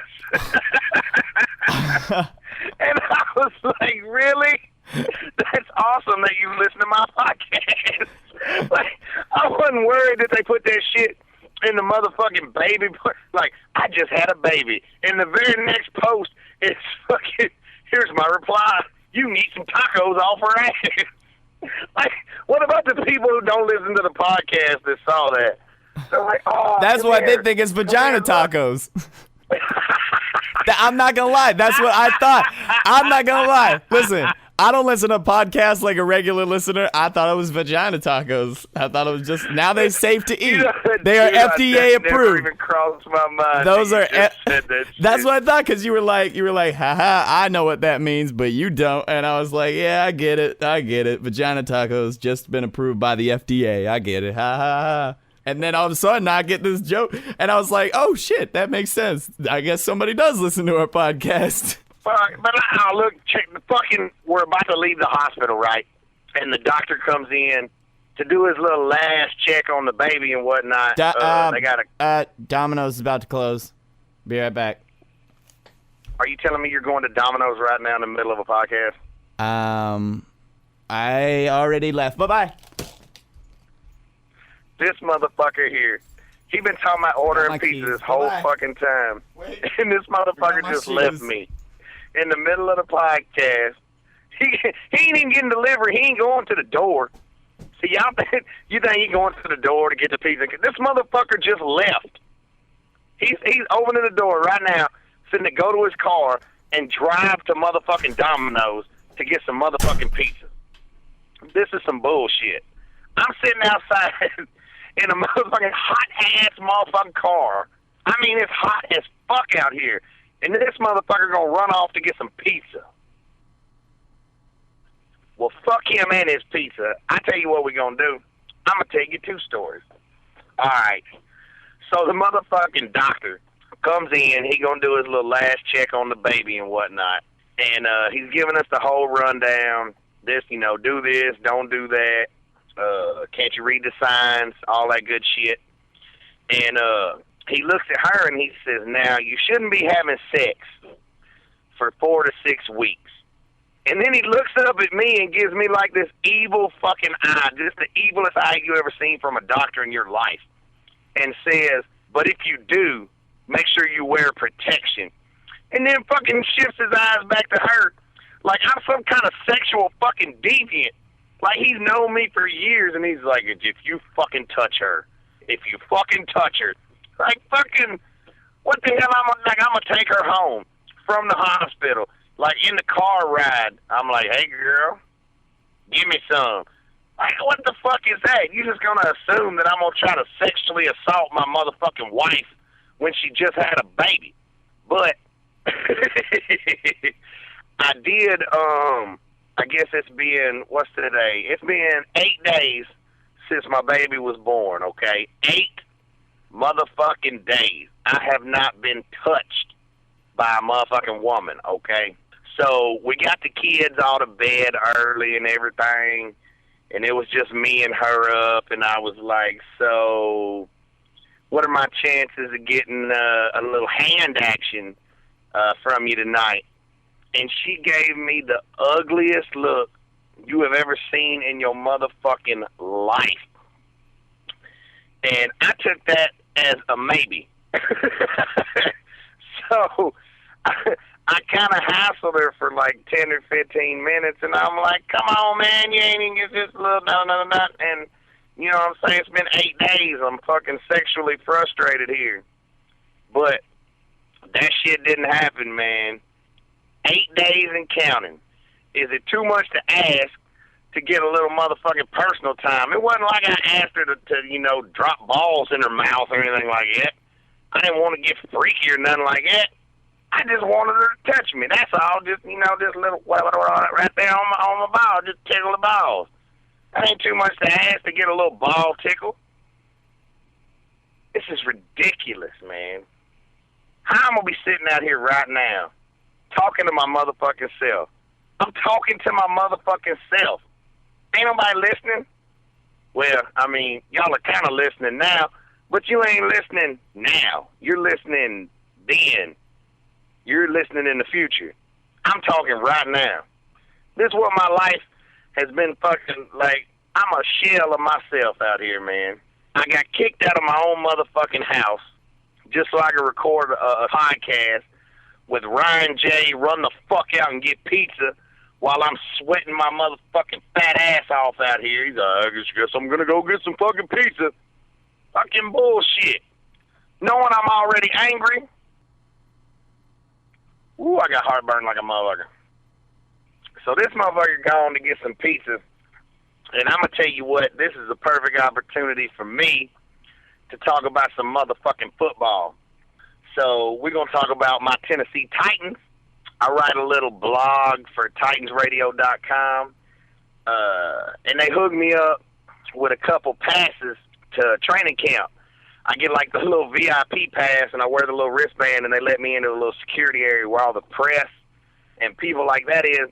And I was like, really? That's awesome that you listen to my podcast. Like, I wasn't worried that they put that shit in the motherfucking baby, like, I just had a baby. In the very next post, it's fucking, here's my reply. You can eat some tacos off her ass. Like, what about the people who don't listen to the podcast that saw that? They're like, oh, That's what they think is vagina tacos. I'm not gonna lie. That's what I thought. I'm not gonna lie. Listen, I don't listen to podcasts like a regular listener. I thought it was vagina tacos. I thought it was just, now they're safe to eat. They are FDA approved. Never even crossed my mind. Those are. That's shit. what I thought, because you were like, haha, I know what that means, but you don't. And I was like, yeah, I get it. Vagina tacos just been approved by the FDA. I get it. Ha ha ha. And then all of a sudden I get this joke, and I was like, oh shit, that makes sense. I guess somebody does listen to our podcast. But look, check the fucking. We're about to leave the hospital, right? And the doctor comes in to do his little last check on the baby and whatnot. They got Domino's is about to close. Be right back. Are you telling me you're going to Domino's right now in the middle of a podcast? I already left. Bye-bye. This motherfucker here, he been talking about ordering pizza this whole fucking time. Wait. And this motherfucker just left me in the middle of the podcast. He ain't even getting delivery. He ain't going to the door. See, y'all think, you think he going to the door to get the pizza? This motherfucker just left. He's opening the door right now, finna to go to his car and drive to motherfucking Domino's to get some motherfucking pizza. This is some bullshit. I'm sitting outside in a motherfucking hot-ass motherfucking car. I mean, it's hot as fuck out here. And this motherfucker gonna run off to get some pizza. Well, fuck him and his pizza. I tell you what we gonna do. I'm gonna tell you two stories. All right. So the motherfucking doctor comes in. He gonna do his little last check on the baby and whatnot. And he's giving us the whole rundown. This, do this, don't do that. Can't you read the signs? All that good shit. And he looks at her and he says, now, you shouldn't be having sex for 4 to 6 weeks. And then he looks up at me and gives me like this evil fucking eye, just the evilest eye you ever seen from a doctor in your life, and says, but if you do, make sure you wear protection. And then fucking shifts his eyes back to her like I'm some kind of sexual fucking deviant. Like he's known me for years, and he's like, if you fucking touch her, like fucking, what the hell? I'm gonna take her home from the hospital. Like in the car ride, I'm like, hey girl, give me some. Like what the fuck is that? You just gonna assume that I'm gonna try to sexually assault my motherfucking wife when she just had a baby? But I did. I guess it's been, what's today? It's been 8 days since my baby was born. Okay, 8 motherfucking days. I have not been touched by a motherfucking woman. Okay. So we got the kids all to bed early and everything, and it was just me and her up, and I was like, so what are my chances of getting a little hand action from you tonight? And she gave me the ugliest look you have ever seen in your motherfucking life. And I took that as a maybe. So I kind of hassled her for like 10 or 15 minutes, and I'm like, come on, man, you ain't even get this little nut. And, you know what I'm saying? It's been 8 days. I'm fucking sexually frustrated here. But that shit didn't happen, man. 8 days and counting. Is it too much to ask to get a little motherfucking personal time? It wasn't like I asked her to drop balls in her mouth or anything like that. I didn't want to get freaky or nothing like that. I just wanted her to touch me. That's all. Just, this little right there on my ball. Just tickle the balls. That ain't too much to ask to get a little ball tickle. This is ridiculous, man. How I'm going to be sitting out here right now talking to my motherfucking self. I'm talking to my motherfucking self. Ain't nobody listening? Well, I mean, y'all are kind of listening now, but you ain't listening now. You're listening then. You're listening in the future. I'm talking right now. This is what my life has been fucking like. I'm a shell of myself out here, man. I got kicked out of my own motherfucking house just so I could record a podcast with Ryan J. Run the fuck out and get pizza while I'm sweating my motherfucking fat ass off out here. He's like, I guess I'm going to go get some fucking pizza. Fucking bullshit. Knowing I'm already angry. Ooh, I got heartburn like a motherfucker. So this motherfucker gone to get some pizza. And I'm going to tell you what, this is a perfect opportunity for me to talk about some motherfucking football. So we're going to talk about my Tennessee Titans. I write a little blog for TitansRadio.com. And they hooked me up with a couple passes to training camp. I get like the little VIP pass, and I wear the little wristband, and they let me into a little security area where all the press and people like that is.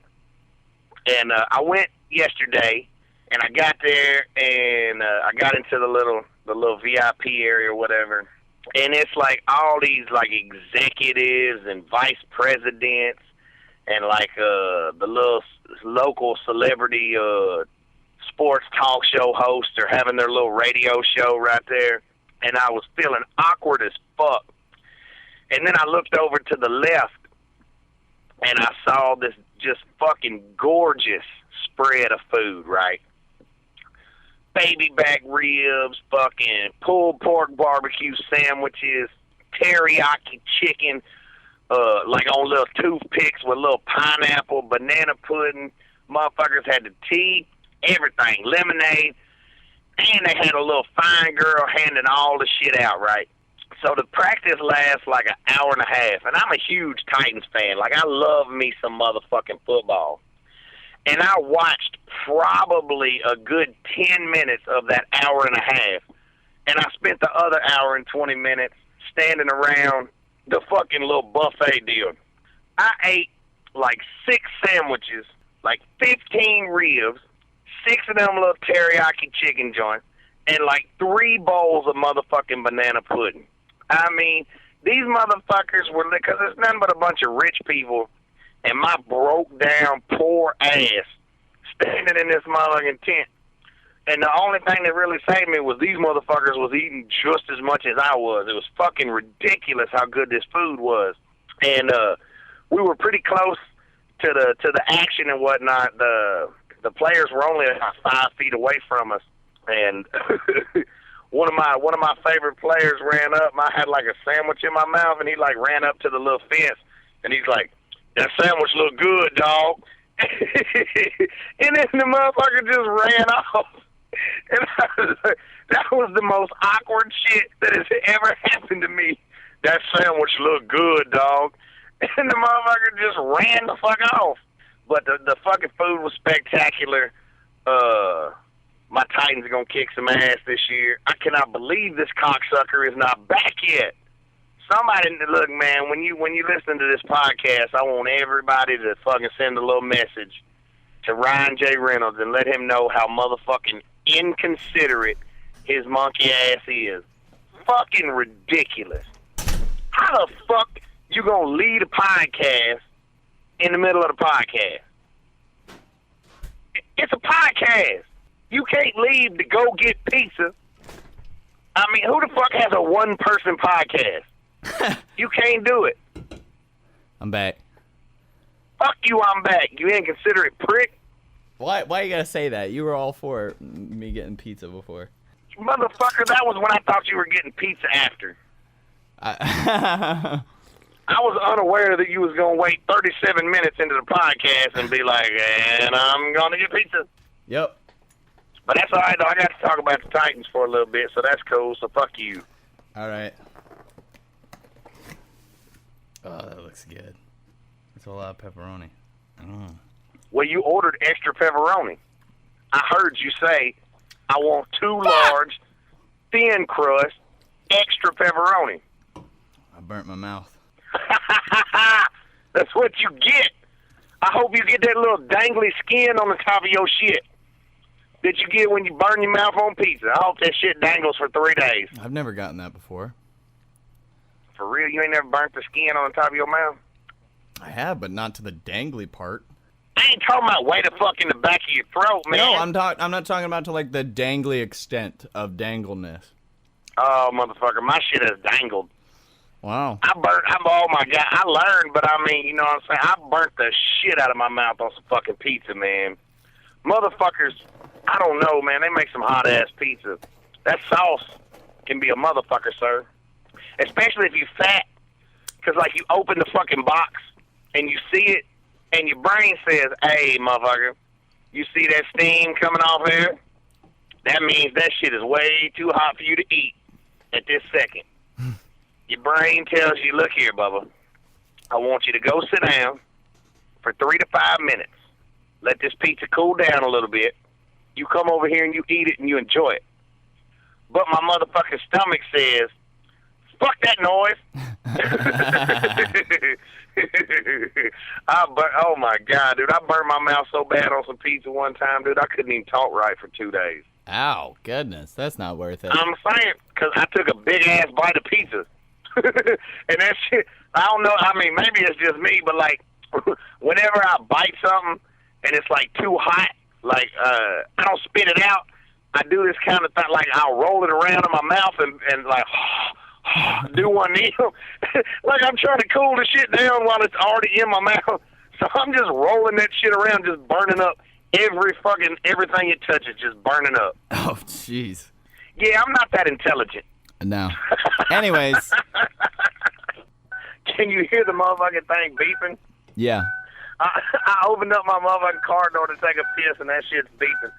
And I went yesterday, and I got there, and I got into the little VIP area or whatever. And it's like all these like executives and vice presidents and like the little local celebrity sports talk show hosts are having their little radio show right there. And I was feeling awkward as fuck. And then I looked over to the left, and I saw this just fucking gorgeous spread of food, right? Baby back ribs, fucking pulled pork barbecue sandwiches, teriyaki chicken, like on little toothpicks with little pineapple, banana pudding. Motherfuckers had the tea, everything, lemonade, and they had a little fine girl handing all the shit out, right? So the practice lasts like an hour and a half, and I'm a huge Titans fan. Like, I love me some motherfucking football. And I watched probably a good 10 minutes of that hour and a half. And I spent the other hour and 20 minutes standing around the fucking little buffet deal. I ate like 6 sandwiches, like 15 ribs, 6 of them little teriyaki chicken joints, and like 3 bowls of motherfucking banana pudding. I mean, these motherfuckers were, because it's nothing but a bunch of rich people and my broke down poor ass standing in this motherfucking tent. And the only thing that really saved me was these motherfuckers was eating just as much as I was. It was fucking ridiculous how good this food was. And we were pretty close to the action and whatnot. The players were only about 5 feet away from us. And one of my favorite players ran up, and I had like a sandwich in my mouth, and he like ran up to the little fence, and he's like, "That sandwich look good, dog." And then the motherfucker just ran off. And I was like, that was the most awkward shit that has ever happened to me. "That sandwich look good, dog." And the motherfucker just ran the fuck off. But the fucking food was spectacular. My Titans are going to kick some ass this year. I cannot believe this cocksucker is not back yet. Somebody, look, man, when you listen to this podcast, I want everybody to fucking send a little message to Ryan J. Reynolds and let him know how motherfucking inconsiderate his monkey ass is. Fucking ridiculous. How the fuck you going to lead a podcast in the middle of the podcast? It's a podcast. You can't leave to go get pizza. I mean, who the fuck has a one-person podcast? You can't do it. I'm back. Fuck you, I'm back. You inconsiderate prick. Why you gotta say that? You were all for me getting pizza before. Motherfucker, that was when I thought you were getting pizza after. I was unaware that you was going to wait 37 minutes into the podcast and be like, and I'm going to get pizza. Yep. But that's all right, though. I got to talk about the Titans for a little bit, so that's cool. So fuck you. All right. Oh, that looks good. It's a lot of pepperoni. Well, you ordered extra pepperoni. I heard you say, I want 2 large, thin crust, extra pepperoni. I burnt my mouth. That's what you get. I hope you get that little dangly skin on the top of your shit that you get when you burn your mouth on pizza. I hope that shit dangles for 3 days. I've never gotten that before. For real? You ain't never burnt the skin on the top of your mouth? I have, but not to the dangly part. I ain't talking about way the fuck in the back of your throat, man. No, I'm not talking about to like the dangly extent of dangleness. Oh, motherfucker, my shit has dangled. Wow. Oh my God, I learned, but I mean, you know what I'm saying? I burnt the shit out of my mouth on some fucking pizza, man. Motherfuckers, I don't know, man. They make some hot-ass pizza. That sauce can be a motherfucker, sir. Especially if you fat. Because, like, you open the fucking box and you see it, and your brain says, hey, motherfucker, you see that steam coming off there? That means that shit is way too hot for you to eat at this second. Your brain tells you, look here, Bubba, I want you to go sit down for 3 to 5 minutes. Let this pizza cool down a little bit. You come over here and you eat it and you enjoy it. But my motherfucking stomach says, fuck that noise. Oh my God, dude, I burned my mouth so bad on some pizza one time, dude, I couldn't even talk right for 2 days. Ow, goodness, that's not worth it. I'm saying, because I took a big-ass bite of pizza. And that shit, I don't know, I mean, maybe it's just me, but, like, whenever I bite something and it's, like, too hot, like, I don't spit it out. I do this kind of thing, like, I'll roll it around in my mouth and like, do one kneel. Like, I'm trying to cool the shit down while it's already in my mouth. So I'm just rolling that shit around, just burning up everything it touches, just burning up. Oh, jeez. Yeah, I'm not that intelligent. No. Anyways. Can you hear the motherfucking thing beeping? Yeah. I opened up my motherfucking car door to take a piss, and that shit's beeping.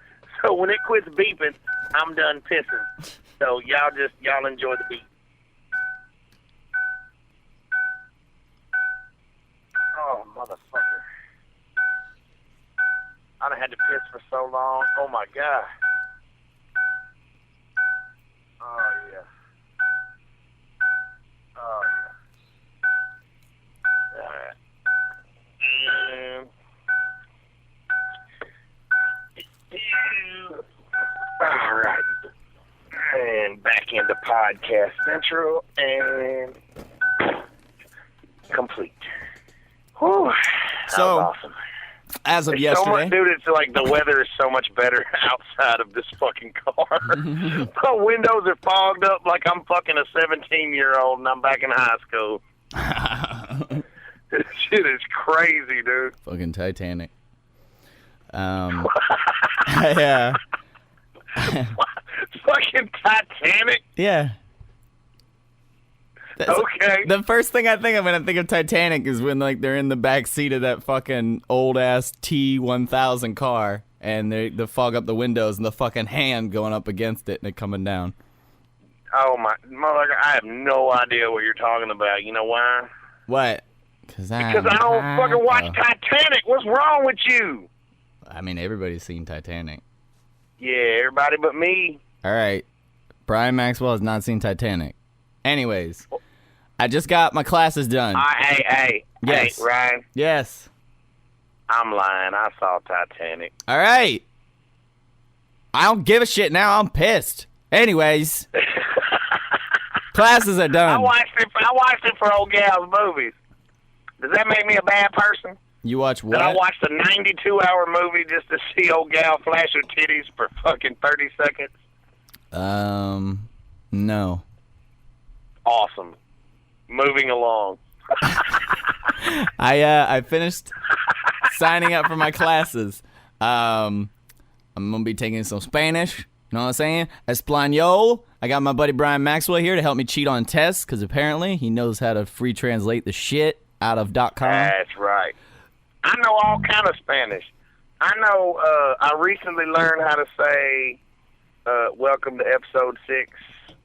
So when it quits beeping, I'm done pissing. So y'all enjoy the beep. Oh, motherfucker. I done had to piss for so long. Oh, my God. Oh, yeah. Oh, yeah. All right. All right. And back into Podcast Central and complete. Whew. That So, was awesome. As of It's yesterday. so much, dude, it's like the weather is so much better outside of this fucking car. My windows are fogged up like I'm fucking a 17-year-old and I'm back in high school. This shit is crazy, dude. Fucking Titanic. Yeah. Fucking Titanic? Yeah. Okay. The first thing I think of when I think of Titanic is when like they're in the back seat of that fucking old ass T-1000 car and they fog up the windows and the fucking hand going up against it and it coming down. Oh my motherfucker, I have no idea what you're talking about. You know why? What? Because I don't fucking watch Titanic. What's wrong with you? I mean, everybody's seen Titanic. Yeah, everybody but me. All right. Brian Maxwell has not seen Titanic. Anyways, I just got my classes done. Hey, Yes. Ryan. Yes. I'm lying. I saw Titanic. All right. I don't give a shit now. I'm pissed. Anyways, classes are done. I watched it for old gal's movies. Does that make me a bad person? You watch what? That I watched a 92-hour movie just to see old gal flash her titties for fucking 30 seconds? No. Awesome. Moving along. I finished signing up for my classes. I'm gonna be taking some Spanish. You know what I'm saying? Espanol. I got my buddy Brian Maxwell here to help me cheat on tests because apparently he knows how to free translate the shit out of .com. That's right. I know all kind of Spanish. I know. I recently learned how to say welcome to episode 6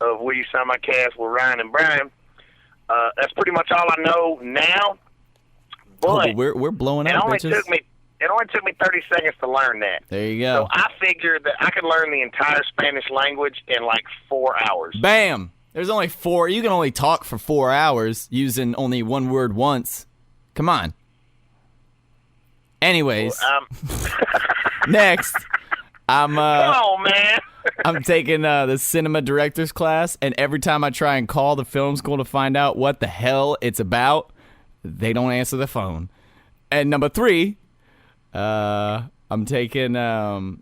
of Will You Sign My Cast with Ryan and Brian. That's pretty much all I know now. But we're blowing up, bitches. It only took me 30 seconds to learn that. There you go. So I figured that I could learn the entire Spanish language in like 4 hours. Bam! There's only 4. You can only talk for 4 hours using only one word once. Come on. Anyways, next, come on, man. I'm taking the cinema director's class, and every time I try and call the film school to find out what the hell it's about, they don't answer the phone. And number 3, I'm taking a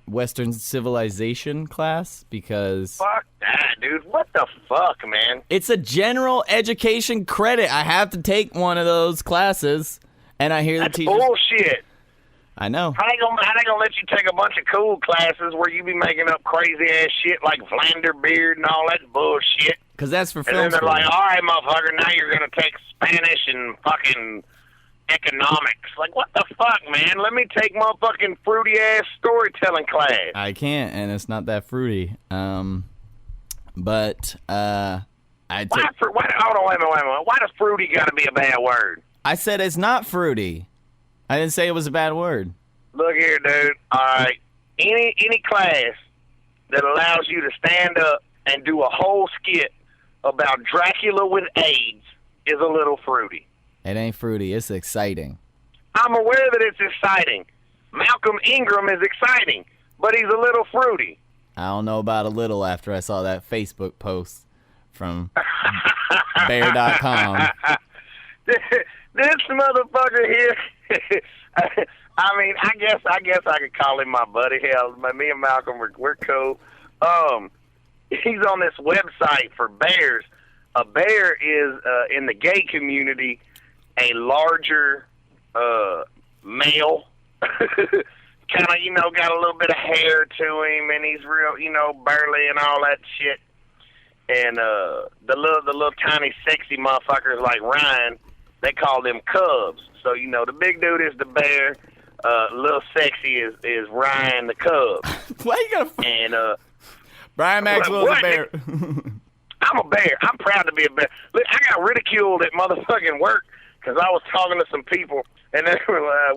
Western civilization class because Fuck that, dude. What the fuck, man? it's a general education credit. I have to take one of those classes, and I hear That's the teachers. bullshit. I know. How they gonna let you take a bunch of cool classes where you be making up crazy ass shit like Vlanderbeard and all that bullshit? Because that's for And film then they're school. like, all right, motherfucker, now you're gonna take Spanish and fucking economics. Like, what the fuck, man? Let me take motherfucking fruity ass storytelling class. I can't, and it's not that fruity. But I Why, hold on, wait a minute. Why does fruity gotta be a bad word? said it's not fruity. I didn't say it was a bad word. Look here, dude. All right. Any class that allows you to stand up and do a whole skit about Dracula with AIDS is a little fruity. It ain't fruity. It's exciting. I'm aware that it's exciting. Malcolm Ingram is exciting, but he's a little fruity. I don't know about a little after I saw that Facebook post from bear.com. This motherfucker here. I mean, I guess I could call him my buddy. Hell, me and Malcolm, we're cool. He's on this website for bears. A bear is in the gay community a larger male, kind of got a little bit of hair to him, and he's real burly and all that shit. And the little tiny sexy motherfuckers like Ryan, they call them cubs. So the big dude is the bear. Little sexy is Ryan the cub. Why you gotta? And Brian Maxwell's a bear. I'm a bear. I'm proud to be a bear. Look, I got ridiculed at motherfucking work because I was talking to some people, and they were how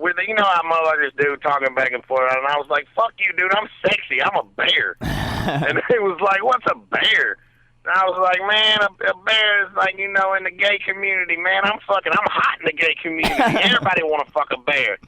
motherfuckers do, talking back and forth. And I was like, "Fuck you, dude. I'm sexy. I'm a bear." And they was like, "What's a bear?" And I was like, "Man, a bear is like in the gay community, man. I'm hot in the gay community. Everybody want to fuck a bear."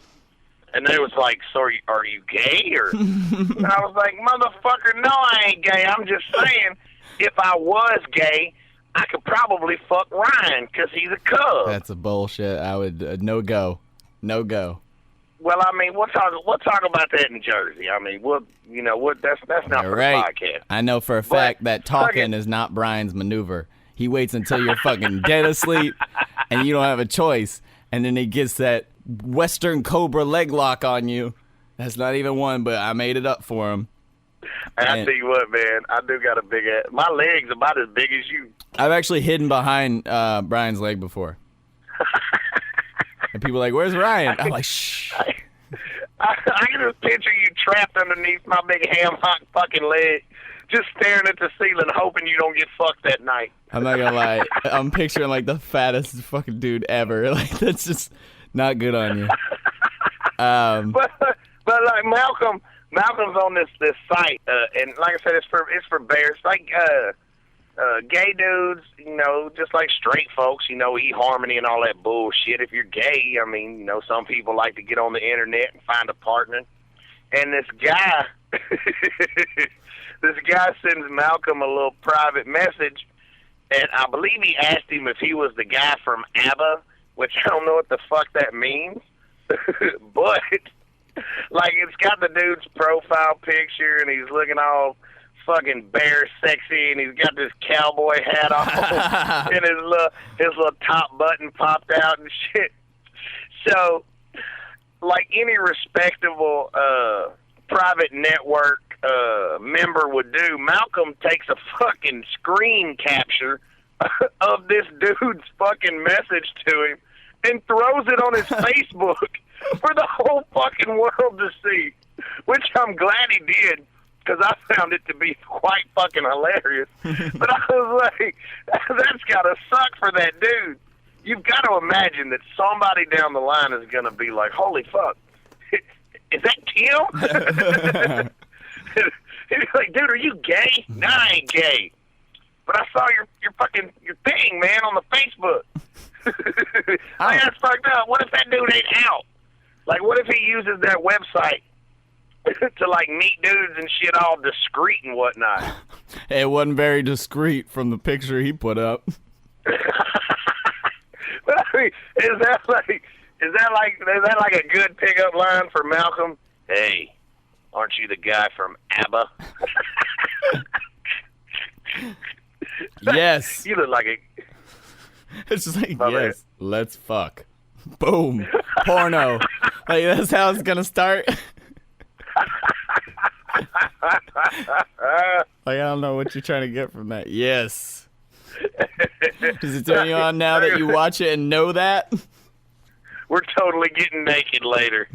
And they was like, "So are you gay?" Or and I was like, "Motherfucker, no, I ain't gay. I'm just saying, if I was gay, I could probably fuck Ryan because he's a cub." That's a bullshit. I would no go. Well, I mean, we'll talk about that in Jersey. I mean, that's not You're for right. the podcast. I know for a fact that talking is not Brian's maneuver. He waits until you're fucking dead asleep and you don't have a choice, and then he gets that Western Cobra leg lock on you. That's not even one, but I made it up for him. I tell you what, man, I do got a big ass. My leg's about as big as you. I've actually hidden behind Brian's leg before. And people are like, "Where's Ryan?" I'm like, "Shh." I can just picture you trapped underneath my big ham hock fucking leg, just staring at the ceiling, hoping you don't get fucked that night. I'm not gonna lie. I'm picturing like the fattest fucking dude ever. Like that's just not good on you. But like Malcolm's on this site, and like I said, it's for bears. Like gay dudes, just like straight folks, eHarmony and all that bullshit. If you're gay, I mean, some people like to get on the internet and find a partner. And this guy sends Malcolm a little private message, and I believe he asked him if he was the guy from ABBA, which I don't know what the fuck that means. But like, it's got the dude's profile picture, and he's looking all fucking bear sexy, and he's got this cowboy hat on, and his little top button popped out and shit. So, like any respectable private network member would do, Malcolm takes a fucking screen capture of this dude's fucking message to him and throws it on his Facebook for the whole fucking world to see, which I'm glad he did, because I found it to be quite fucking hilarious. But I was like, that's got to suck for that dude. You've got to imagine that somebody down the line is going to be like, holy fuck, is that Tim? He's like, dude, are you gay? No, I ain't gay. But I saw your thing, man, on the Facebook. Like, that's fucked up. What if that dude ain't out? Like, what if he uses that website to, like, meet dudes and shit all discreet and whatnot? It wasn't very discreet from the picture he put up. But I mean, is that like, Is that like a good pickup line for Malcolm? Hey, aren't you the guy from ABBA? Yes. You look like a... It's just like, My yes, let's fuck. Boom. Porno. Like, that's how it's gonna start. Like, I don't know what you're trying to get from that. Yes. Does it turn you on now that you watch it and know that? We're totally getting naked later.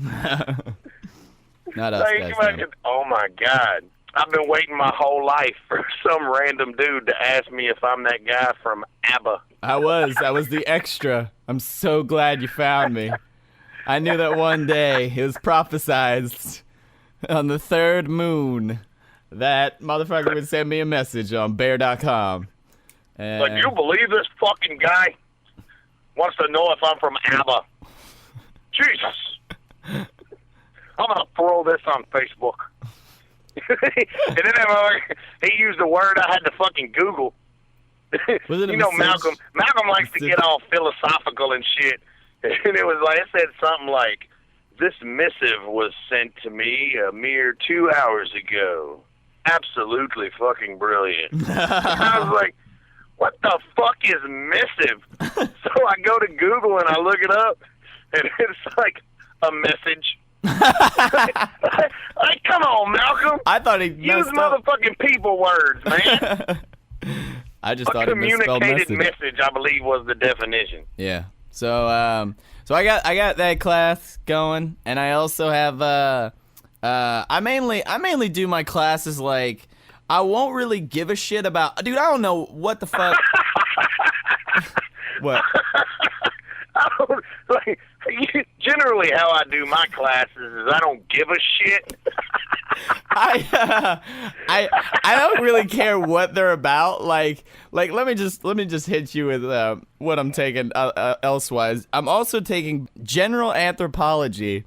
Not us, guys. No. Oh, my God. I've been waiting my whole life for some random dude to ask me if I'm that guy from ABBA. I was the extra. I'm so glad you found me. I knew that one day it was prophesized on the third moon that motherfucker would send me a message on bear.com. Like, you believe this fucking guy wants to know if I'm from ABBA? Jesus. I'm going to throw this on Facebook. And then he used a word I had to fucking Google. You know, Malcolm likes to get all philosophical and shit. And it was like, it said something like, this missive was sent to me a mere 2 hours ago. Absolutely fucking brilliant. And I was like, what the fuck is missive? So I go to Google and I look it up, and it's like a message. Like, come on, Malcolm. I thought he use motherfucking people words, man. I just thought a he misspelled communicated message. message, I believe, was the definition. Yeah. So I got that class going, and I also have I mainly do my classes like I won't really give a shit about. Dude, I don't know what the fuck. What? Generally, how I do my classes is I don't give a shit. I don't really care what they're about. Like let me just hit you with what I'm taking elsewise. I'm also taking general anthropology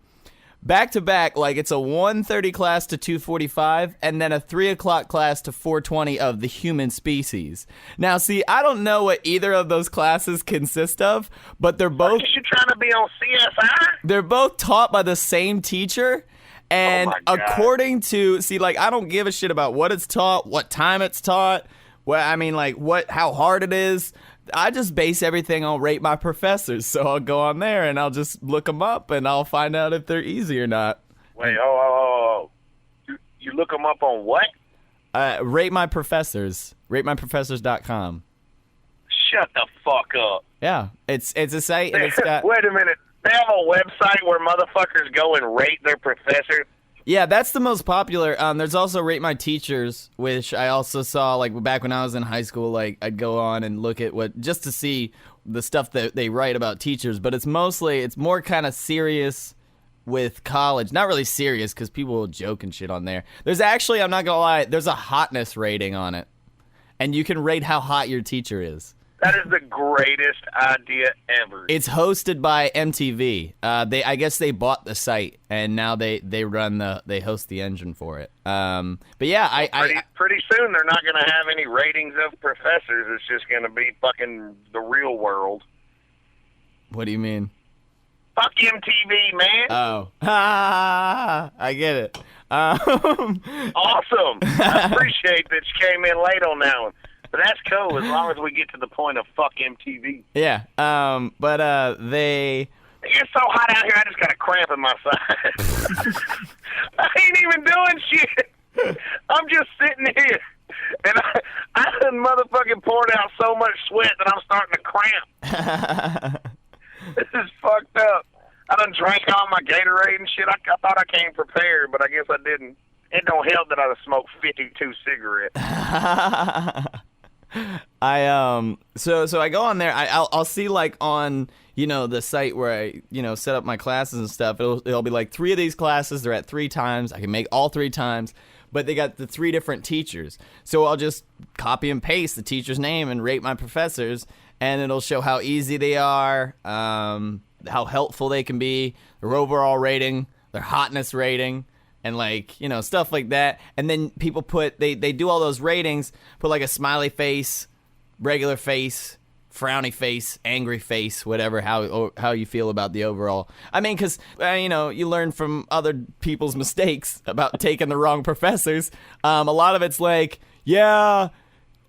back to back. Like it's a 1:30 class to 2:45, and then a 3 o'clock class to 4:20 of the human species. Now, see, I don't know what either of those classes consist of, but they're both. Are you trying to be on CSI? They're both taught by the same teacher. And according to, like, I don't give a shit about what it's taught, what time it's taught, how hard it is. I just base everything on Rate My Professors. So I'll go on there and I'll just look them up and I'll find out if they're easy or not. Wait, you look them up on what? Rate My Professors. RateMyProfessors.com. Shut the fuck up. Yeah, it's a site and it's got. Wait a minute. They have a website where motherfuckers go and rate their professors. Yeah, that's the most popular. There's also Rate My Teachers, which I also saw like back when I was in high school. Like I'd go on and look at just to see the stuff that they write about teachers. But it's more kind of serious with college. Not really serious because people will joke and shit on there. There's actually, I'm not gonna lie, there's a hotness rating on it, and you can rate how hot your teacher is. That is the greatest idea ever. It's hosted by MTV. I guess they bought the site and now they host the engine for it. But yeah, pretty soon they're not going to have any ratings of professors. It's just going to be fucking the real world. What do you mean? Fuck MTV, man. Oh, I get it. Awesome. I appreciate that you came in late on that one. But that's cool as long as we get to the point of fuck MTV. Yeah, but they... It's so hot out here, I just got a cramp in my side. I ain't even doing shit. I'm just sitting here. And I done motherfucking poured out so much sweat that I'm starting to cramp. This is fucked up. I done drank all my Gatorade and shit. I thought I came prepared, but I guess I didn't. It don't help that I smoked 52 cigarettes. So I go on there. I'll see like on the site where I set up my classes and stuff. It'll be like 3 of these classes. They're at 3 times. I can make all 3 times, but they got the 3 different teachers. So I'll just copy and paste the teacher's name and Rate My Professors, and it'll show how easy they are, how helpful they can be, their overall rating, their hotness rating. And stuff like that. And then people they do all those ratings, put like a smiley face, regular face, frowny face, angry face, whatever, how you feel about the overall. I mean, because, you learn from other people's mistakes about taking the wrong professors. A lot of it's like, yeah,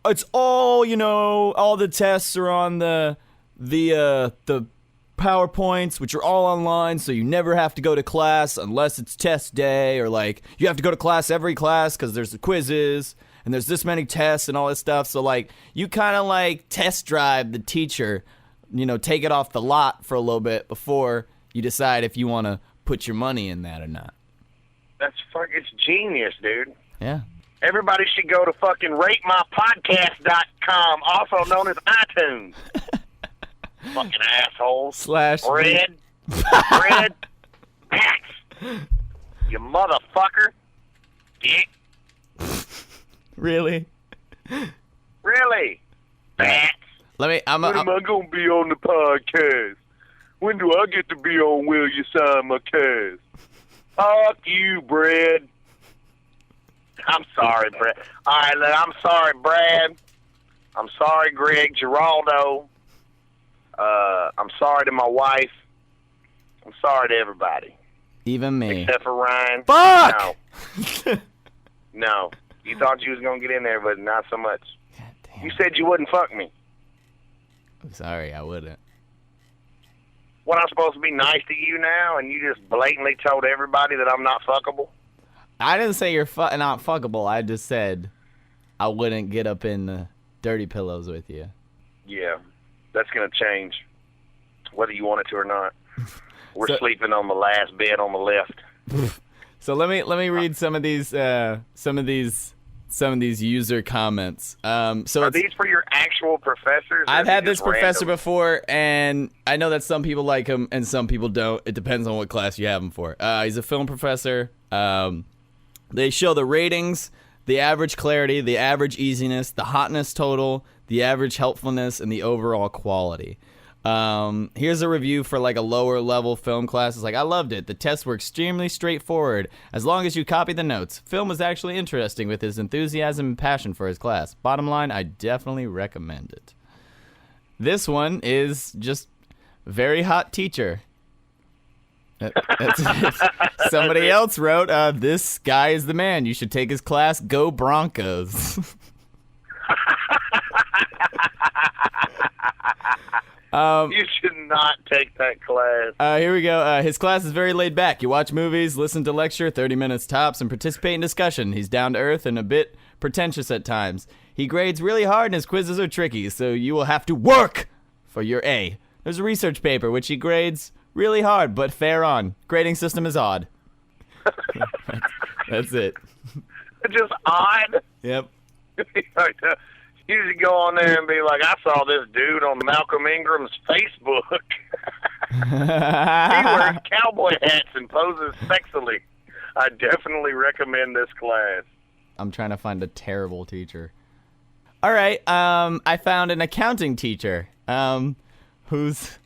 it's all, all the tests are on the PowerPoints, which are all online, so you never have to go to class unless it's test day, or like you have to go to class every class because there's the quizzes and there's this many tests and all this stuff. So like you kind of like test drive the teacher, take it off the lot for a little bit before you decide if you want to put your money in that or not. It's genius, dude. Yeah. Everybody should go to fucking ratemypodcast.com, also known as iTunes. Fucking assholes. Bread. Bats. You motherfucker. Dick. Really? Really? Bats. When am I going to be on the podcast? When do I get to be on Will You Sign My Cast? Fuck you, Brad. I'm sorry, Brad. All right, I'm sorry, Brad. I'm sorry, Greg Giraldo. I'm sorry to my wife. I'm sorry to everybody. Even me. Except for Ryan. Fuck! No. No. You thought you was going to get in there, but not so much. God damn. You said you wouldn't fuck me. I'm sorry, I wouldn't. What, I'm supposed to be nice to you now, and you just blatantly told everybody that I'm not fuckable? I didn't say you're not fuckable. I just said I wouldn't get up in the dirty pillows with you. Yeah. That's going to change, whether you want it to or not. We're sleeping on the last bed on the left. So let me read some of these user comments. Are these for your actual professors? I've had this professor before, and I know that some people like him and some people don't. It depends on what class you have him for. He's a film professor. They show the ratings, the average clarity, the average easiness, the hotness total, the average helpfulness, and the overall quality. Here's a review for like a lower level film class. It's like, I loved it. The tests were extremely straightforward. As long as you copy the notes. Film was actually interesting with his enthusiasm and passion for his class. Bottom line, I definitely recommend it. This one is just very hot teacher. Somebody else wrote, this guy is the man. You should take his class. Go Broncos. You should not take that class. Here we go. His class is very laid back. You watch movies, listen to lecture, 30 minutes tops, and participate in discussion. He's down to earth and a bit pretentious at times. He grades really hard and his quizzes are tricky, so you will have to work for your A. There's a research paper which he grades really hard, but fair on. Grading system is odd. That's it. Just odd? Yep. You should go on there and be like, I saw this dude on Malcolm Ingram's Facebook. He wears cowboy hats and poses sexily. I definitely recommend this class. I'm trying to find a terrible teacher. All right, I found an accounting teacher whose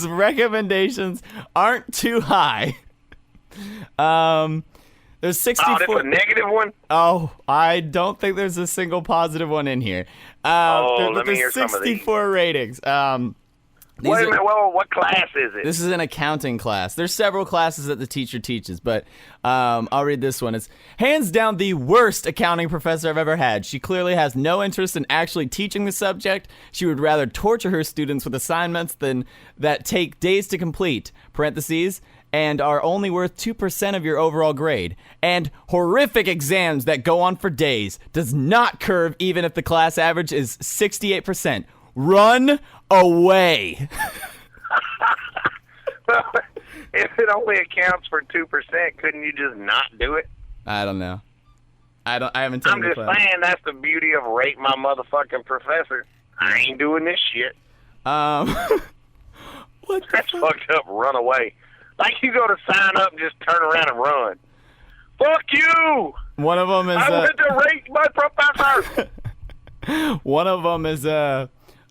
recommendations aren't too high. There's 64. Oh, that's a negative one? Oh, I don't think there's a single positive one in here. Let me hear some of these. 64 ratings. Wait a minute, what class is it? This is an accounting class. There's several classes that the teacher teaches, but I'll read this one. It's hands down the worst accounting professor I've ever had. She clearly has no interest in actually teaching the subject. She would rather torture her students with assignments that take days to complete, parentheses, and are only worth 2% of your overall grade. And horrific exams that go on for days. Does not curve even if the class average is 68%. Run away. Well, if it only accounts for 2%, couldn't you just not do it? I don't know. I haven't taken I'm just saying that's the beauty of Rate My Motherfucking Professor. I ain't doing this shit. What That's fucked up. Run away. Like you go to sign up and just turn around and run. Fuck you! One of them is. I went to Rate My Professor. One of them is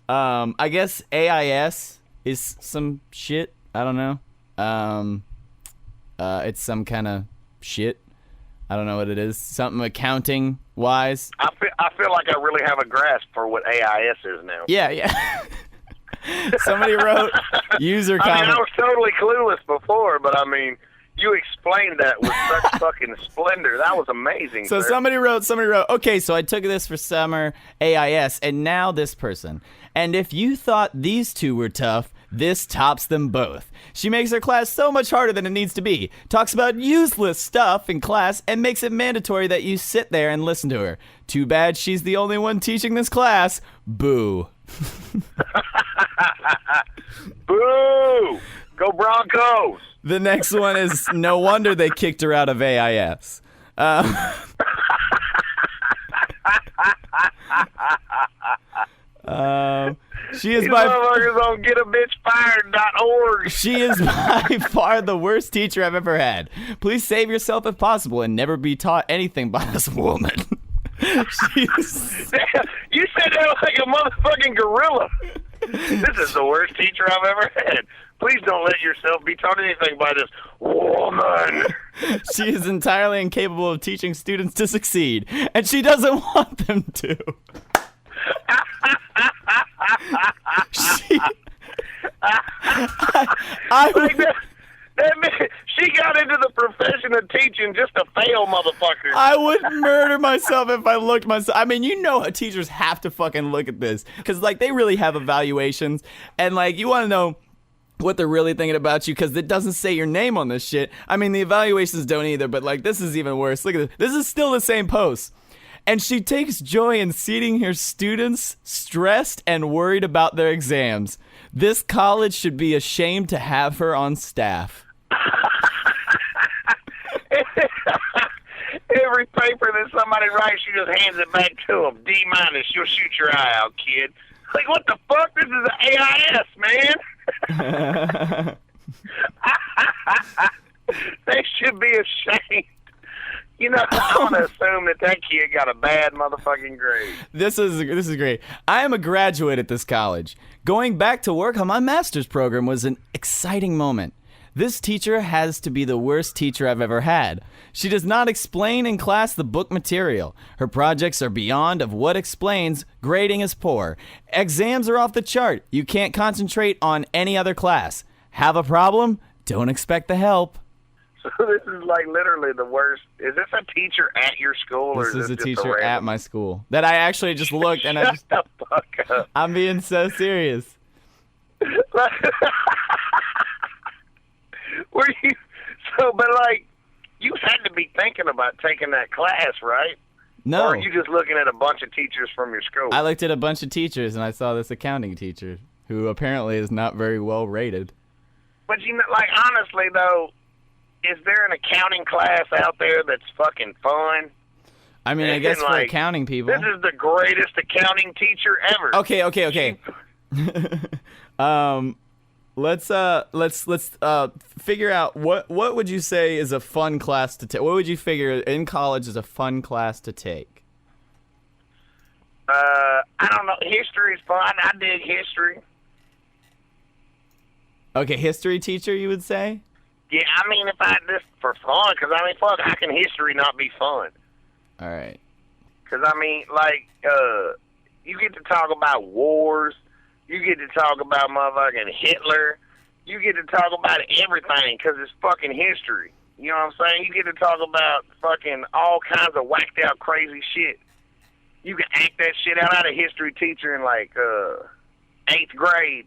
I guess AIS is some shit. I don't know. It's some kind of shit. I don't know what it is. Something accounting wise. I feel like I really have a grasp for what AIS is now. Yeah. Somebody wrote user I mean, comment. I was totally clueless before, but I mean, you explained that with such fucking splendor. That was amazing. So sir. somebody wrote, okay, so I took this for summer AIS, and now this person. And if you thought these two were tough, this tops them both. She makes her class so much harder than it needs to be, talks about useless stuff in class, and makes it mandatory that you sit there and listen to her. Too bad she's the only one teaching this class. Boo. Boo! Go Broncos! The next one is, no wonder they kicked her out of AIS. She is These by motherfuckers on getabitchfired.org. She is by far the worst teacher I've ever had. Please save yourself if possible and never be taught anything by this woman. She's... You said that like a motherfucking gorilla. This is the worst teacher I've ever had. Please don't let yourself be taught anything by this woman. She is entirely incapable of teaching students to succeed, and she doesn't want them to. She got into the profession of teaching just to fail motherfuckers. I would murder myself if I looked myself. I mean, you know, teachers have to fucking look at this because, like, they really have evaluations, and like, you want to know what they're really thinking about you because it doesn't say your name on this shit. I mean, the evaluations don't either, but like, this is even worse. Look at this. This is still the same post. And she takes joy in seeing her students stressed and worried about their exams. This college should be ashamed to have her on staff. Every paper that somebody writes, she just hands it back to them. D-, you'll shoot your eye out, kid. Like, what the fuck? This is an AIS, man. They should be ashamed. You know, I want to assume that kid got a bad motherfucking grade. This is great. I am a graduate at this college. Going back to work on my master's program was an exciting moment. This teacher has to be the worst teacher I've ever had. She does not explain in class the book material. Her projects are beyond of what explains. Grading is poor. Exams are off the chart. You can't concentrate on any other class. Have a problem? Don't expect the help. So this is like literally the worst. Is this a teacher at your school? This or is a just teacher at my school that I actually just looked and I just... Shut the fuck up. I'm being so serious. Were you but like you had to be thinking about taking that class, right? No. Or are you just looking at a bunch of teachers from your school? I looked at a bunch of teachers and I saw this accounting teacher who apparently is not very well rated. But you know, like honestly though, is there an accounting class out there that's fucking fun? I mean, I guess for like, accounting people. This is the greatest accounting teacher ever. Okay. Let's figure out what would you say is a fun class to take? What would you figure in college is a fun class to take? I don't know. History's fun. I dig history. Okay, history teacher, you would say? Yeah, I mean, if I just for fun, because I mean, fuck, how can history not be fun? All right. Because I mean, like, you get to talk about wars. You get to talk about motherfucking Hitler. You get to talk about everything because it's fucking history. You know what I'm saying? You get to talk about fucking all kinds of whacked out crazy shit. You can act that shit out. I had a history teacher in like 8th grade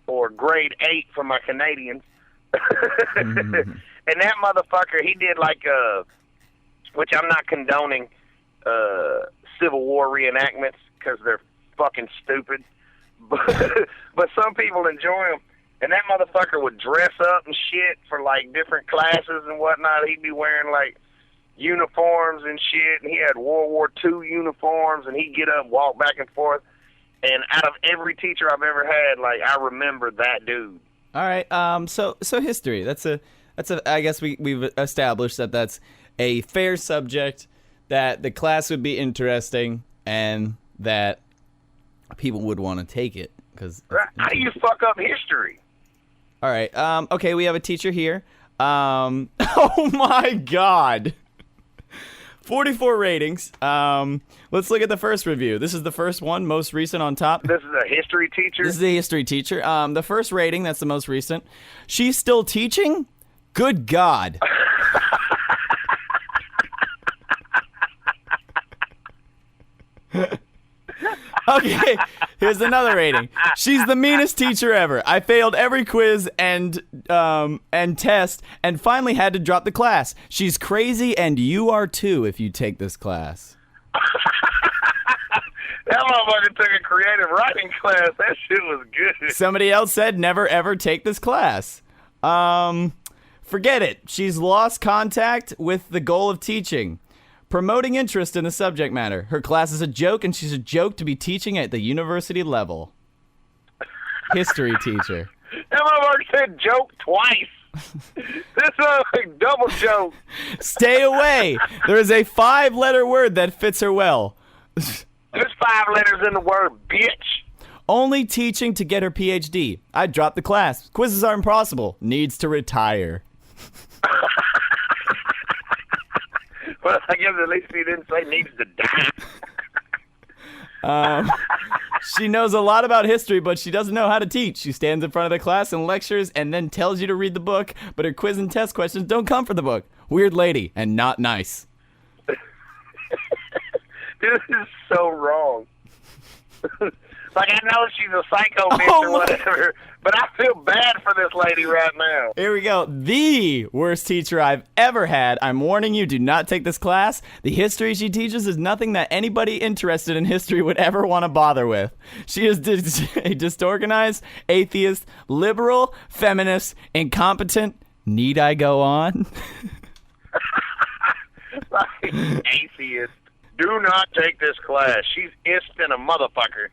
or grade 8 for my Canadians. And that motherfucker, he did like, which I'm not condoning Civil War reenactments because they're fucking stupid. But some people enjoy them. And that motherfucker would dress up and shit for like different classes and whatnot. He'd be wearing like uniforms and shit. And he had World War II uniforms. And he'd get up, walk back and forth. And out of every teacher I've ever had, like I remember that dude. All right. So history. That's a. I guess we've established that that's a fair subject. That the class would be interesting and that people would want to take it because. How do you fuck up history? All right. Okay, we have a teacher here. Oh my God. 44 ratings. Let's look at the first review. This is the first one, most recent on top. This is a history teacher? This is a history teacher. The first rating, that's the most recent. She's still teaching? Good God. Okay, here's another rating. She's the meanest teacher ever. I failed every quiz and test and finally had to drop the class. She's crazy and you are too if you take this class. That motherfucker took a creative writing class. That shit was good. Somebody else said never ever take this class. Forget it. She's lost contact with the goal of teaching. Promoting interest in the subject matter. Her class is a joke, and she's a joke to be teaching at the university level. History teacher. That motherfucker said joke twice. This is a double joke. Stay away. There is a 5-letter word that fits her well. There's 5 letters in the word bitch. Only teaching to get her PhD. I dropped the class. Quizzes are impossible. Needs to retire. Well, I guess at least he didn't say needs to die. She knows a lot about history, but she doesn't know how to teach. She stands in front of the class and lectures and then tells you to read the book, but her quiz and test questions don't come from the book. Weird lady and not nice. This is so wrong. Like, I know she's a psycho bitch or whatever, but I feel bad for this lady right now. Here we go. The worst teacher I've ever had. I'm warning you, do not take this class. The history she teaches is nothing that anybody interested in history would ever want to bother with. She is a disorganized, atheist, liberal, feminist, incompetent. Need I go on? Like, atheist. Do not take this class. She's in a motherfucker.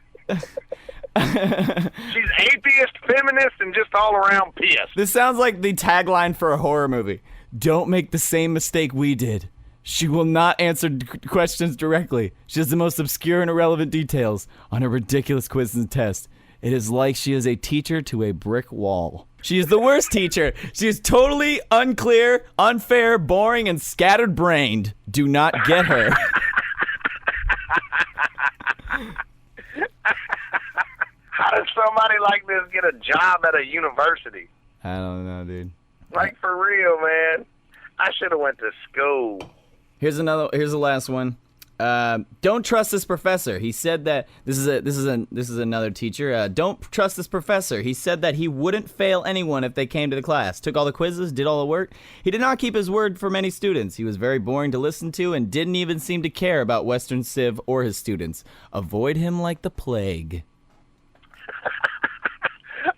She's atheist, feminist, and just all around pissed. This sounds like the tagline for a horror movie. Don't make the same mistake we did. She will not answer questions directly. She has the most obscure and irrelevant details on her ridiculous quiz and test. It is like she is a teacher to a brick wall. She is the worst teacher. She is totally unclear, unfair, boring, and scattered-brained. Do not get her. How does somebody like this get a job at a university? I don't know, dude. Like, for real, man. I should have went to school. Here's the last one. Don't trust this professor. He said that this is another teacher. Don't trust this professor. He said that he wouldn't fail anyone if they came to the class. Took all the quizzes, did all the work. He did not keep his word for many students. He was very boring to listen to and didn't even seem to care about Western Civ or his students. Avoid him like the plague.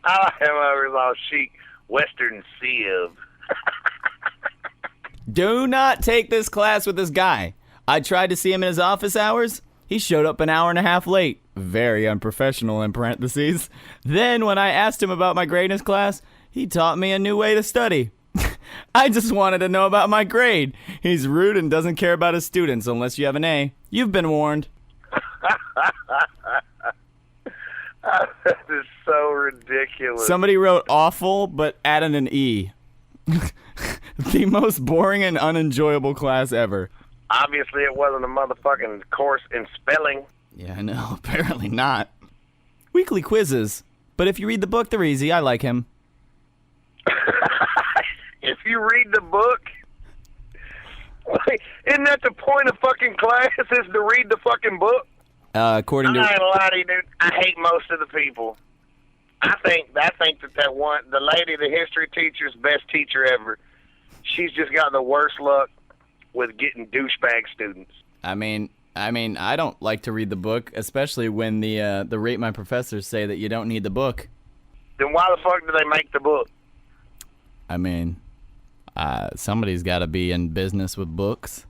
I like him over his all chic Western Civ. Do not take this class with this guy. I tried to see him in his office hours. He showed up an hour and a half late. Very unprofessional, in parentheses. Then, when I asked him about my grade in his class, he taught me a new way to study. I just wanted to know about my grade. He's rude and doesn't care about his students unless you have an A. You've been warned. This is so ridiculous. Somebody wrote awful, but added an E. The most boring and unenjoyable class ever. Obviously, it wasn't a motherfucking course in spelling. Yeah, I know. Apparently not. Weekly quizzes. But if you read the book, they're easy. I like him. If you read the book, like, isn't that the point of fucking class, is to read the fucking book? According to... I'm not gonna lie to you, dude. I hate most of the people. I think that one, the lady, the history teacher's best teacher ever. She's just got the worst luck with getting douchebag students. I mean, I don't like to read the book, especially when the rate my professors say that you don't need the book. Then why the fuck do they make the book? I mean, somebody's got to be in business with books.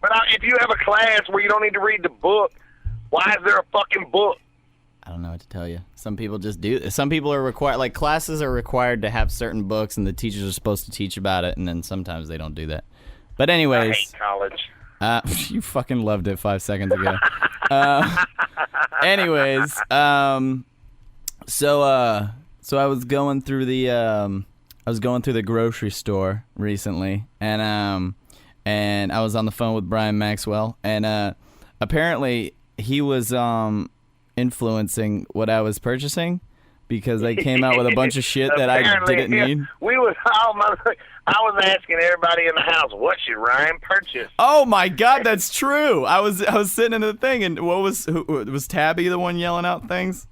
But if you have a class where you don't need to read the book, why is there a fucking book? I don't know what to tell you. Some people just do. Some people are required, like classes are required to have certain books, and the teachers are supposed to teach about it, and then sometimes they don't do that. But anyways, I hate college. You fucking loved it 5 seconds ago. Anyways, so I was going through the grocery store recently, and and I was on the phone with Brian Maxwell, and apparently he was influencing what I was purchasing because they came out with a bunch of shit that I didn't need. I was asking everybody in the house, what should Ryan purchase? Oh my God, that's true. I was sitting in the thing, and was Tabby the one yelling out things?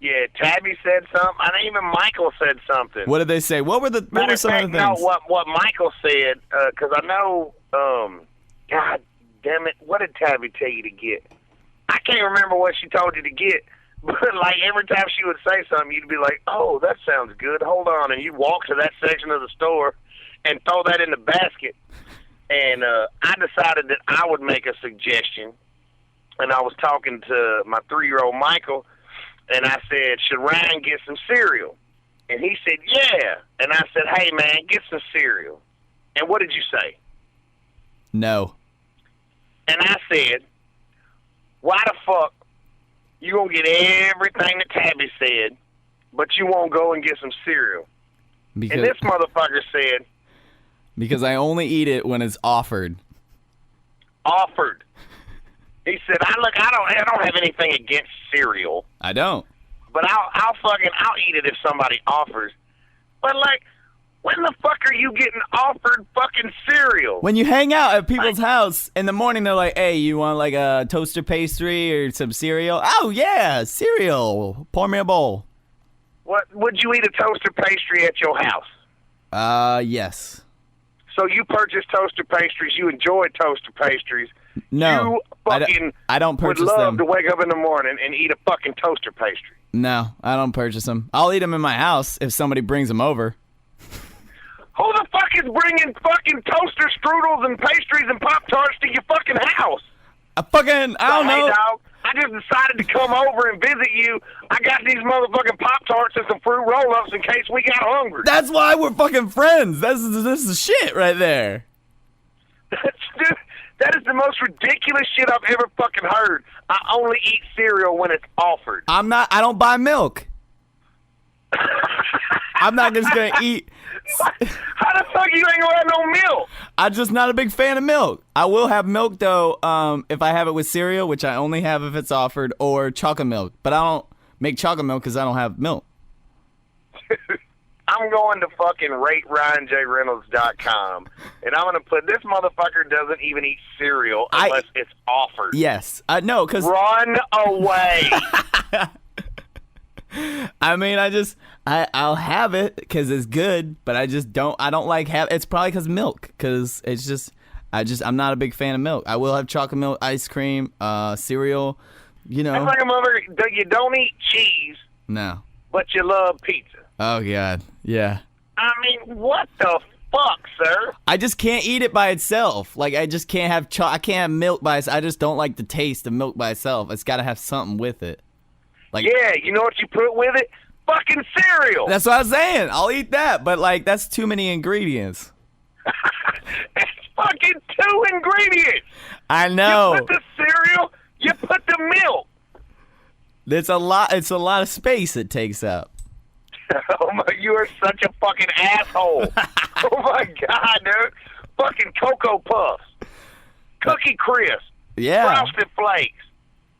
Yeah, Tabby said something. I think even Michael said something. What did they say? What were some of the things? No, what Michael said, because I know, God damn it, what did Tabby tell you to get? I can't remember what she told you to get, but like every time she would say something, you'd be like, oh, that sounds good, hold on, and you'd walk to that section of the store and throw that in the basket. And I decided that I would make a suggestion, and I was talking to my 3-year-old Michael, and I said, should Ryan get some cereal? And he said, yeah. And I said, hey, man, get some cereal. And what did you say? No. And I said, why the fuck you gonna get everything that Tabby said, but you won't go and get some cereal? And this motherfucker said, because I only eat it when it's offered. Offered. He said, I don't have anything against cereal. I don't. But I'll eat it if somebody offers. But like, when the fuck are you getting offered fucking cereal? When you hang out at people's house in the morning, they're like, hey, you want like a toaster pastry or some cereal? Oh yeah, cereal. Pour me a bowl. What, would you eat a toaster pastry at your house? Yes. So you purchase toaster pastries, you enjoy toaster pastries. No, you fucking I don't purchase would love them. to wake up in the morning and eat a fucking toaster pastry. No, I don't purchase them. I'll eat them in my house if somebody brings them over. Who the fuck is bringing fucking toaster strudels and pastries and Pop-Tarts to your fucking house? I don't know. Hey, dog, I just decided to come over and visit you. I got these motherfucking Pop-Tarts and some fruit roll-ups in case we got hungry. That's why we're fucking friends. This is shit right there. Dude, that is the most ridiculous shit I've ever fucking heard. I only eat cereal when it's offered. I don't buy milk. I'm not just gonna eat. How the fuck you ain't gonna have no milk? I'm just not a big fan of milk. I will have milk though, if I have it with cereal, which I only have if it's offered, or chocolate milk. But I don't make chocolate milk because I don't have milk. I'm going to fucking rateryanjreynolds.com, and I'm going to put, this motherfucker doesn't even eat cereal unless it's offered. Yes. No, because... Run away. I mean, I'll have it because it's good, but I don't like it's probably because milk, because it's just, I'm not a big fan of milk. I will have chocolate milk, ice cream, cereal, you know. That's like a motherfucker, you don't eat cheese. No. But you love pizza. Oh, God. Yeah. I mean, what the fuck, sir? I just can't eat it by itself. Like, I just can't have I can't have milk by itself. I just don't like the taste of milk by itself. It's got to have something with it. Like, yeah, you know what you put with it? Fucking cereal. That's what I was saying. I'll eat that, but, like, that's too many ingredients. It's fucking 2 ingredients. I know. You put the cereal, you put the milk. It's a lot of space it takes up. Oh my, you are such a fucking asshole. Oh my God, dude. Fucking Cocoa Puffs. Cookie Crisp. Yeah. Frosted Flakes.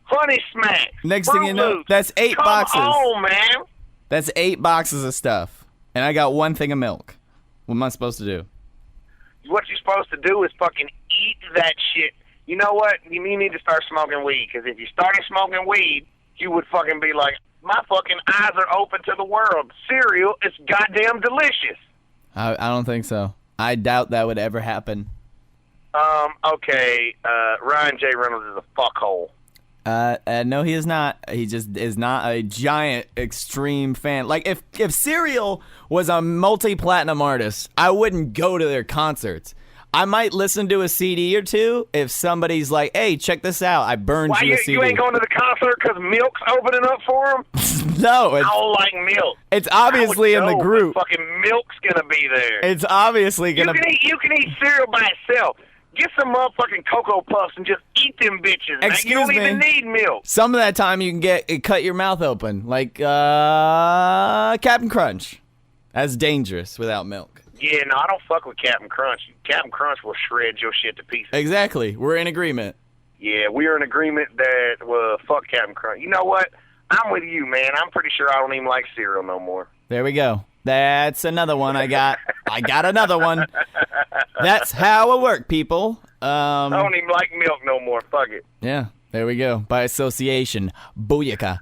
Honey Smacks. Next thing you know, that's 8 boxes. Come on, man. That's 8 boxes of stuff. And I got 1 thing of milk. What am I supposed to do? What you're supposed to do is fucking eat that shit. You know what? You need to start smoking weed, because if you started smoking weed, you would fucking be like, my fucking eyes are open to the world. Cereal is goddamn delicious. I don't think so. I doubt that would ever happen. Okay, Ryan J. Reynolds is a fuckhole. No, he is not. He just is not a giant, extreme fan. Like, if Cereal was a multi-platinum artist, I wouldn't go to their concerts. I might listen to a CD or two if somebody's like, hey, check this out. I burned you a CD. You ain't going to the concert because milk's opening up for him? No. I don't like milk. It's obviously in the group. Fucking milk's going to be there. It's obviously going to be. You can eat cereal by itself. Get some motherfucking Cocoa Puffs and just eat them bitches, man. You don't even need milk. Some of that time you can cut your mouth open, like Captain Crunch. That's dangerous without milk. Yeah, no, I don't fuck with Captain Crunch. Captain Crunch will shred your shit to pieces. Exactly. We're in agreement. Yeah, we are in agreement that, well, fuck Captain Crunch. You know what? I'm with you, man. I'm pretty sure I don't even like cereal no more. There we go. That's another one I got. I got another one. That's how it works, people. I don't even like milk no more. Fuck it. Yeah, there we go. By association. Booyaka.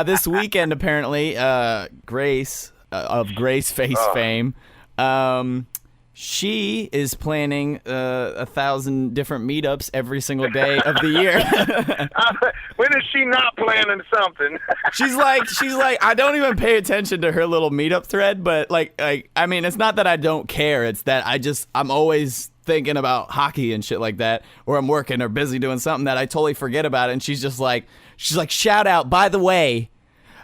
This weekend, apparently, Grace, of Grace Face fame, she is planning 1,000 different meetups every single day of the year. When is she not planning something? She's like, I don't even pay attention to her little meetup thread, but I mean, it's not that I don't care. It's that I'm always thinking about hockey and shit like that, or I'm working or busy doing something that I totally forget about it. And she's like, shout out, by the way,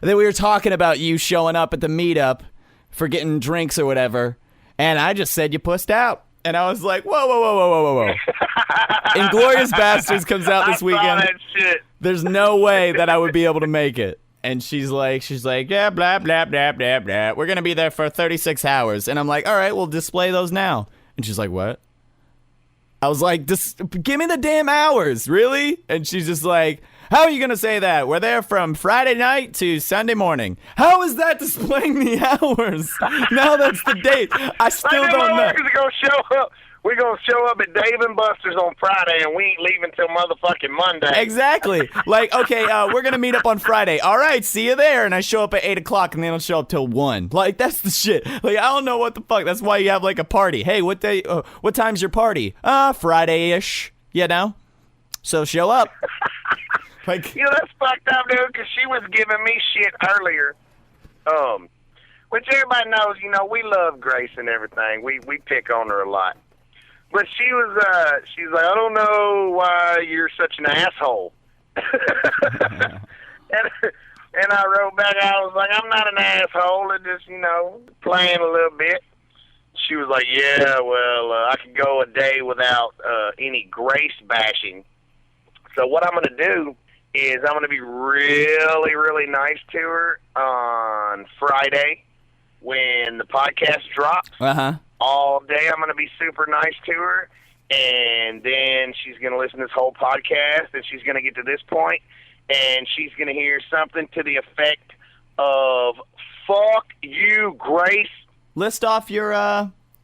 that we were talking about you showing up at the meetup for getting drinks or whatever. And I just said you pussed out. And I was like, whoa. Inglourious Bastards comes out this weekend. I saw that shit. There's no way that I would be able to make it. And she's like, yeah, blah, blah, blah, blah, blah. We're going to be there for 36 hours. And I'm like, all right, we'll display those now. And she's like, what? I was like, just give me the damn hours, really? And she's just like, how are you going to say that? We're there from Friday night to Sunday morning. How is that displaying the hours? Now that's the date. I still don't know. We're going to show up at Dave & Buster's on Friday, and we ain't leaving till motherfucking Monday. Exactly. Like, okay, we're going to meet up on Friday. All right, see you there. And I show up at 8 o'clock, and they don't show up till 1. Like, that's the shit. Like, I don't know what the fuck. That's why you have, like, a party. Hey, what day? What time's your party? Friday-ish. You know? So show up. Like, you know, that's fucked up, dude, because she was giving me shit earlier. Which everybody knows, you know, we love Grace and everything. We pick on her a lot. But she's like, I don't know why you're such an asshole. and I wrote back, I was like, I'm not an asshole. It just, you know, playing a little bit. She was like, yeah, well, I could go a day without any Grace bashing. So what I'm going to do is I'm going to be really, really nice to her on Friday when the podcast drops. uh-huh. All day I'm going to be super nice to her, and then she's going to listen to this whole podcast, and she's going to get to this point, and she's going to hear something to the effect of, fuck you, Grace. List off your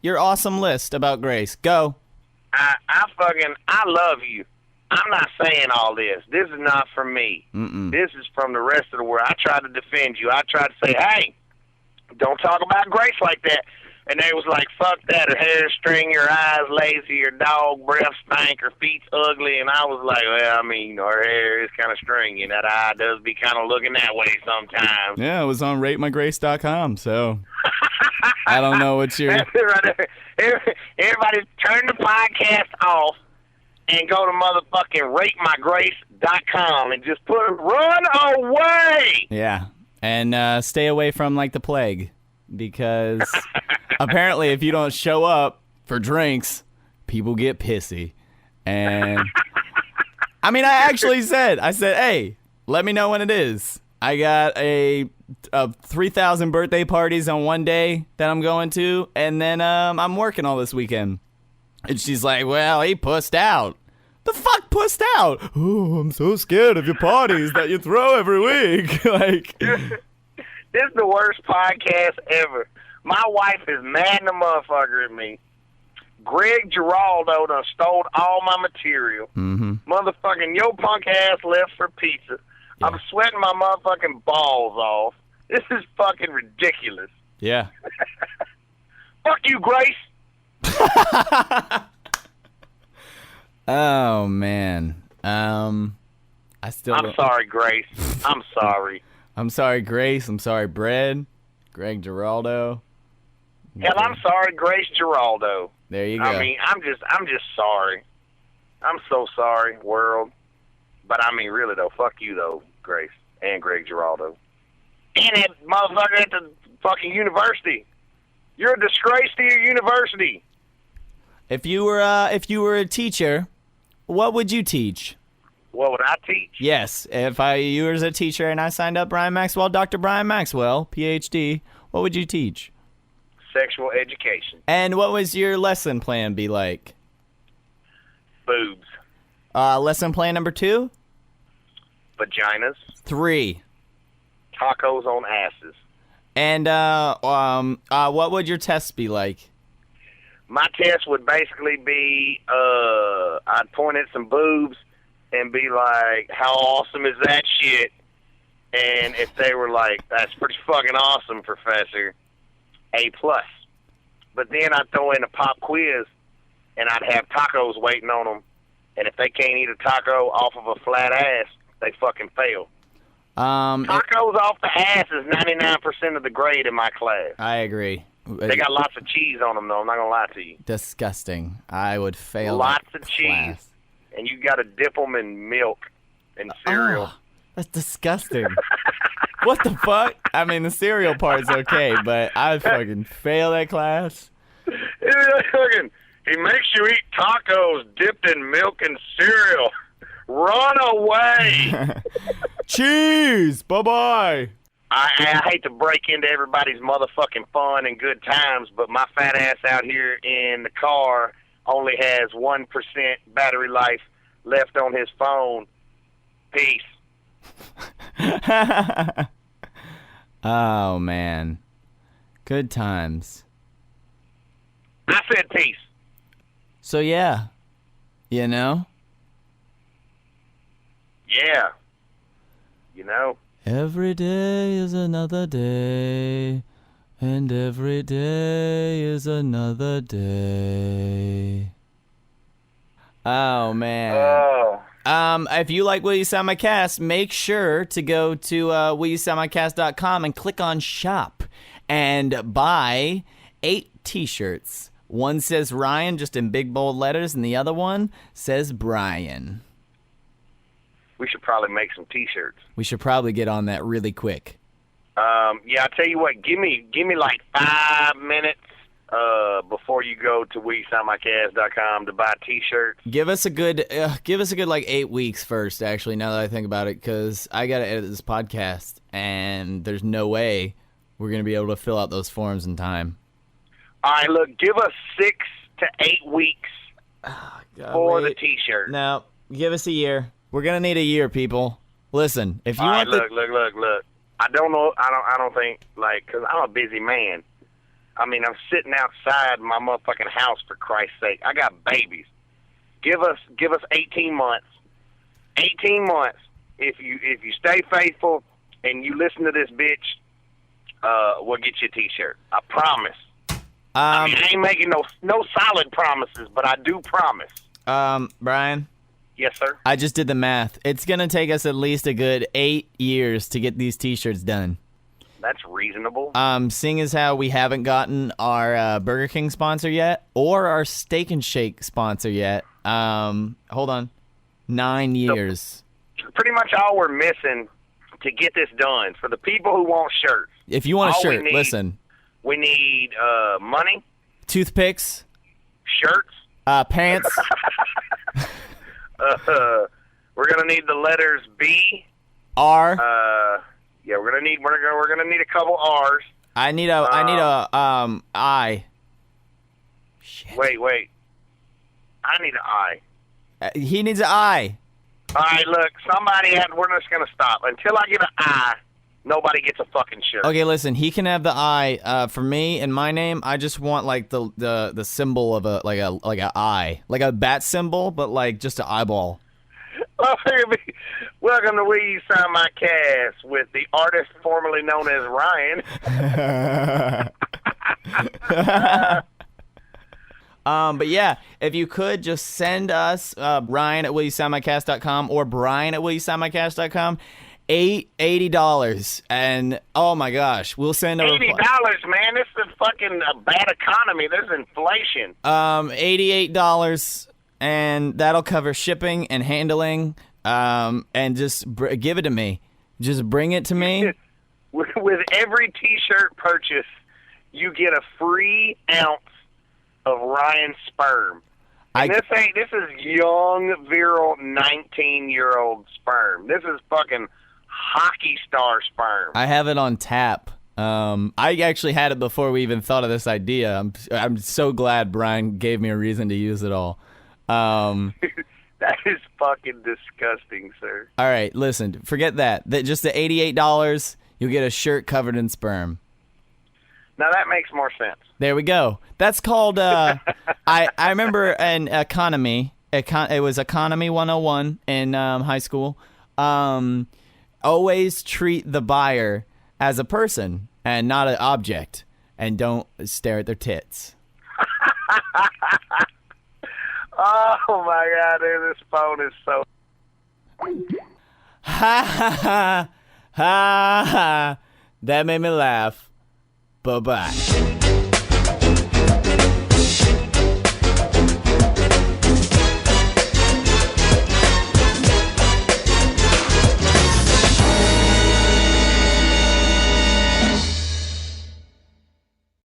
awesome list about Grace. Go. I love you. I'm not saying all this. This is not from me. Mm-mm. This is from the rest of the world. I tried to defend you. I tried to say, hey, don't talk about Grace like that. And they was like, fuck that, her hair string, her eyes lazy, her dog breath stank, her feet's ugly. And I was like, well, I mean, her hair is kind of stringy, and that eye does be kind of looking that way sometimes. Yeah, it was on ratemygrace.com, so I don't know what you're... That's it right there. Everybody turn the podcast off and go to motherfucking ratemygrace.com and just run away. Yeah, and stay away from, like, the plague, because apparently if you don't show up for drinks, people get pissy. And, I mean, I said, hey, let me know when it is. I got a 3,000 birthday parties on one day that I'm going to, and then I'm working all this weekend. And she's like, well, he pussed out. The fuck pussed out? Oh, I'm so scared of your parties that you throw every week. Like, this is the worst podcast ever. My wife is mad in the motherfucker at me. Greg Giraldo done stole all my material. Mm-hmm. Motherfucking your punk ass left for pizza. Yeah. I'm sweating my motherfucking balls off. This is fucking ridiculous. Yeah. Fuck you, Grace. Oh, man. I'm sorry, Grace. I'm sorry. I'm sorry, Grace. I'm sorry, Bread. Greg Giraldo. Hell, I'm sorry, Grace Giraldo. There you go. I mean, I'm just sorry. I'm so sorry, world. But I mean, really though, fuck you though, Grace and Greg Giraldo, and that motherfucker at the fucking university. You're a disgrace to your university. If you were a teacher, what would you teach? What would I teach? Yes, if you were a teacher and I signed up Brian Maxwell, Dr. Brian Maxwell, PhD, what What would you teach? Sexual education. And what was your lesson plan be like? Boobs. Lesson plan number 2? Vaginas. 3. Tacos on asses. And what would your tests be like? My test would basically be, I'd point at some boobs and be like, how awesome is that shit? And if they were like, that's pretty fucking awesome, Professor, A+. But then I'd throw in a pop quiz, and I'd have tacos waiting on them. And if they can't eat a taco off of a flat ass, they fucking fail. Tacos off the ass is 99% of the grade in my class. I agree. They got lots of cheese on them, though. I'm not going to lie to you. Disgusting. I would fail Lots that of cheese. class. And you got to dip them in milk and cereal. Oh, that's disgusting. What the fuck? I mean, the cereal part's okay, but I'd fucking fail that class. He makes you eat tacos dipped in milk and cereal. Run away. Cheese. Bye-bye. I hate to break into everybody's motherfucking fun and good times, but my fat ass out here in the car only has 1% battery life left on his phone. Peace. Oh, man. Good times. I said peace. So, yeah. You know? Yeah. You know? Every day is another day, and every day is another day. Oh, man. Oh. If you like Will You Sign My Cast, make sure to go to WillyousignmyCast.com and click on Shop and buy 8 T-shirts. One says Ryan, just in big bold letters, and the other one says Brian. We should probably make some T-shirts. We should probably get on that really quick. Yeah, I tell you what, give me like 5 minutes before you go to WillyousignmyCast.com to buy T-shirts. Give us a good like 8 weeks first. Actually, now that I think about it, because I gotta edit this podcast, and there's no way we're gonna be able to fill out those forms in time. All right, look, give us 6 to 8 weeks for the wait. T-shirt. No, give us a year. We're gonna need a year, people. Listen, if you All want right, look. I don't know. I don't think, like, because I'm a busy man. I mean, I'm sitting outside my motherfucking house, for Christ's sake. I got babies. Give us 18 months. 18 months. If you stay faithful and you listen to this bitch, we'll get you a T-shirt. I promise. I mean, I ain't making no solid promises, but I do promise. Brian? Yes, sir? I just did the math. It's going to take us at least a good 8 years to get these T-shirts done. That's reasonable. Seeing as how we haven't gotten our Burger King sponsor yet, or our Steak and Shake sponsor yet. Hold on. 9 years. So, pretty much all we're missing to get this done, for the people who want shirts. If you want a all shirt, listen. We need money, Toothpicks, shirts, pants. We're gonna need the letters B, R. Yeah, we're gonna need a couple R's. I need a I. Shit. Wait. I need an I. He needs an I. All right, look, we're just gonna stop until I get an I. Nobody gets a fucking shirt. Okay, listen. He can have the I. For me and my name, I just want like the symbol of a eye, like a bat symbol, but like just an eyeball. Welcome to Will You Sign My Cast with the artist formerly known as Ryan. But yeah, if you could just send us Ryan at WillyousignmyCast.com or Brian at WillyousignmyCast.com. $80, and oh my gosh, we'll send over $80, man. This is fucking a bad economy. There's inflation. $88, and that'll cover shipping and handling. And just give it to me. Just bring it to me. With every T-shirt purchase, you get a free ounce of Ryan's sperm. And this is young, virile, 19-year-old sperm. This is fucking hockey star sperm. I have it on tap. I actually had it before we even thought of this idea. I'm so glad Brian gave me a reason to use it all. That is fucking disgusting, sir. All right, listen, forget that. Just the $88, you'll get a shirt covered in sperm. Now that makes more sense. There we go. That's called, I remember in economy, it was Economy 101 in high school. Always treat the buyer as a person and not an object, and don't stare at their tits. Oh my God, dude, this phone is so. Ha ha ha ha ha. That made me laugh. Bye-bye.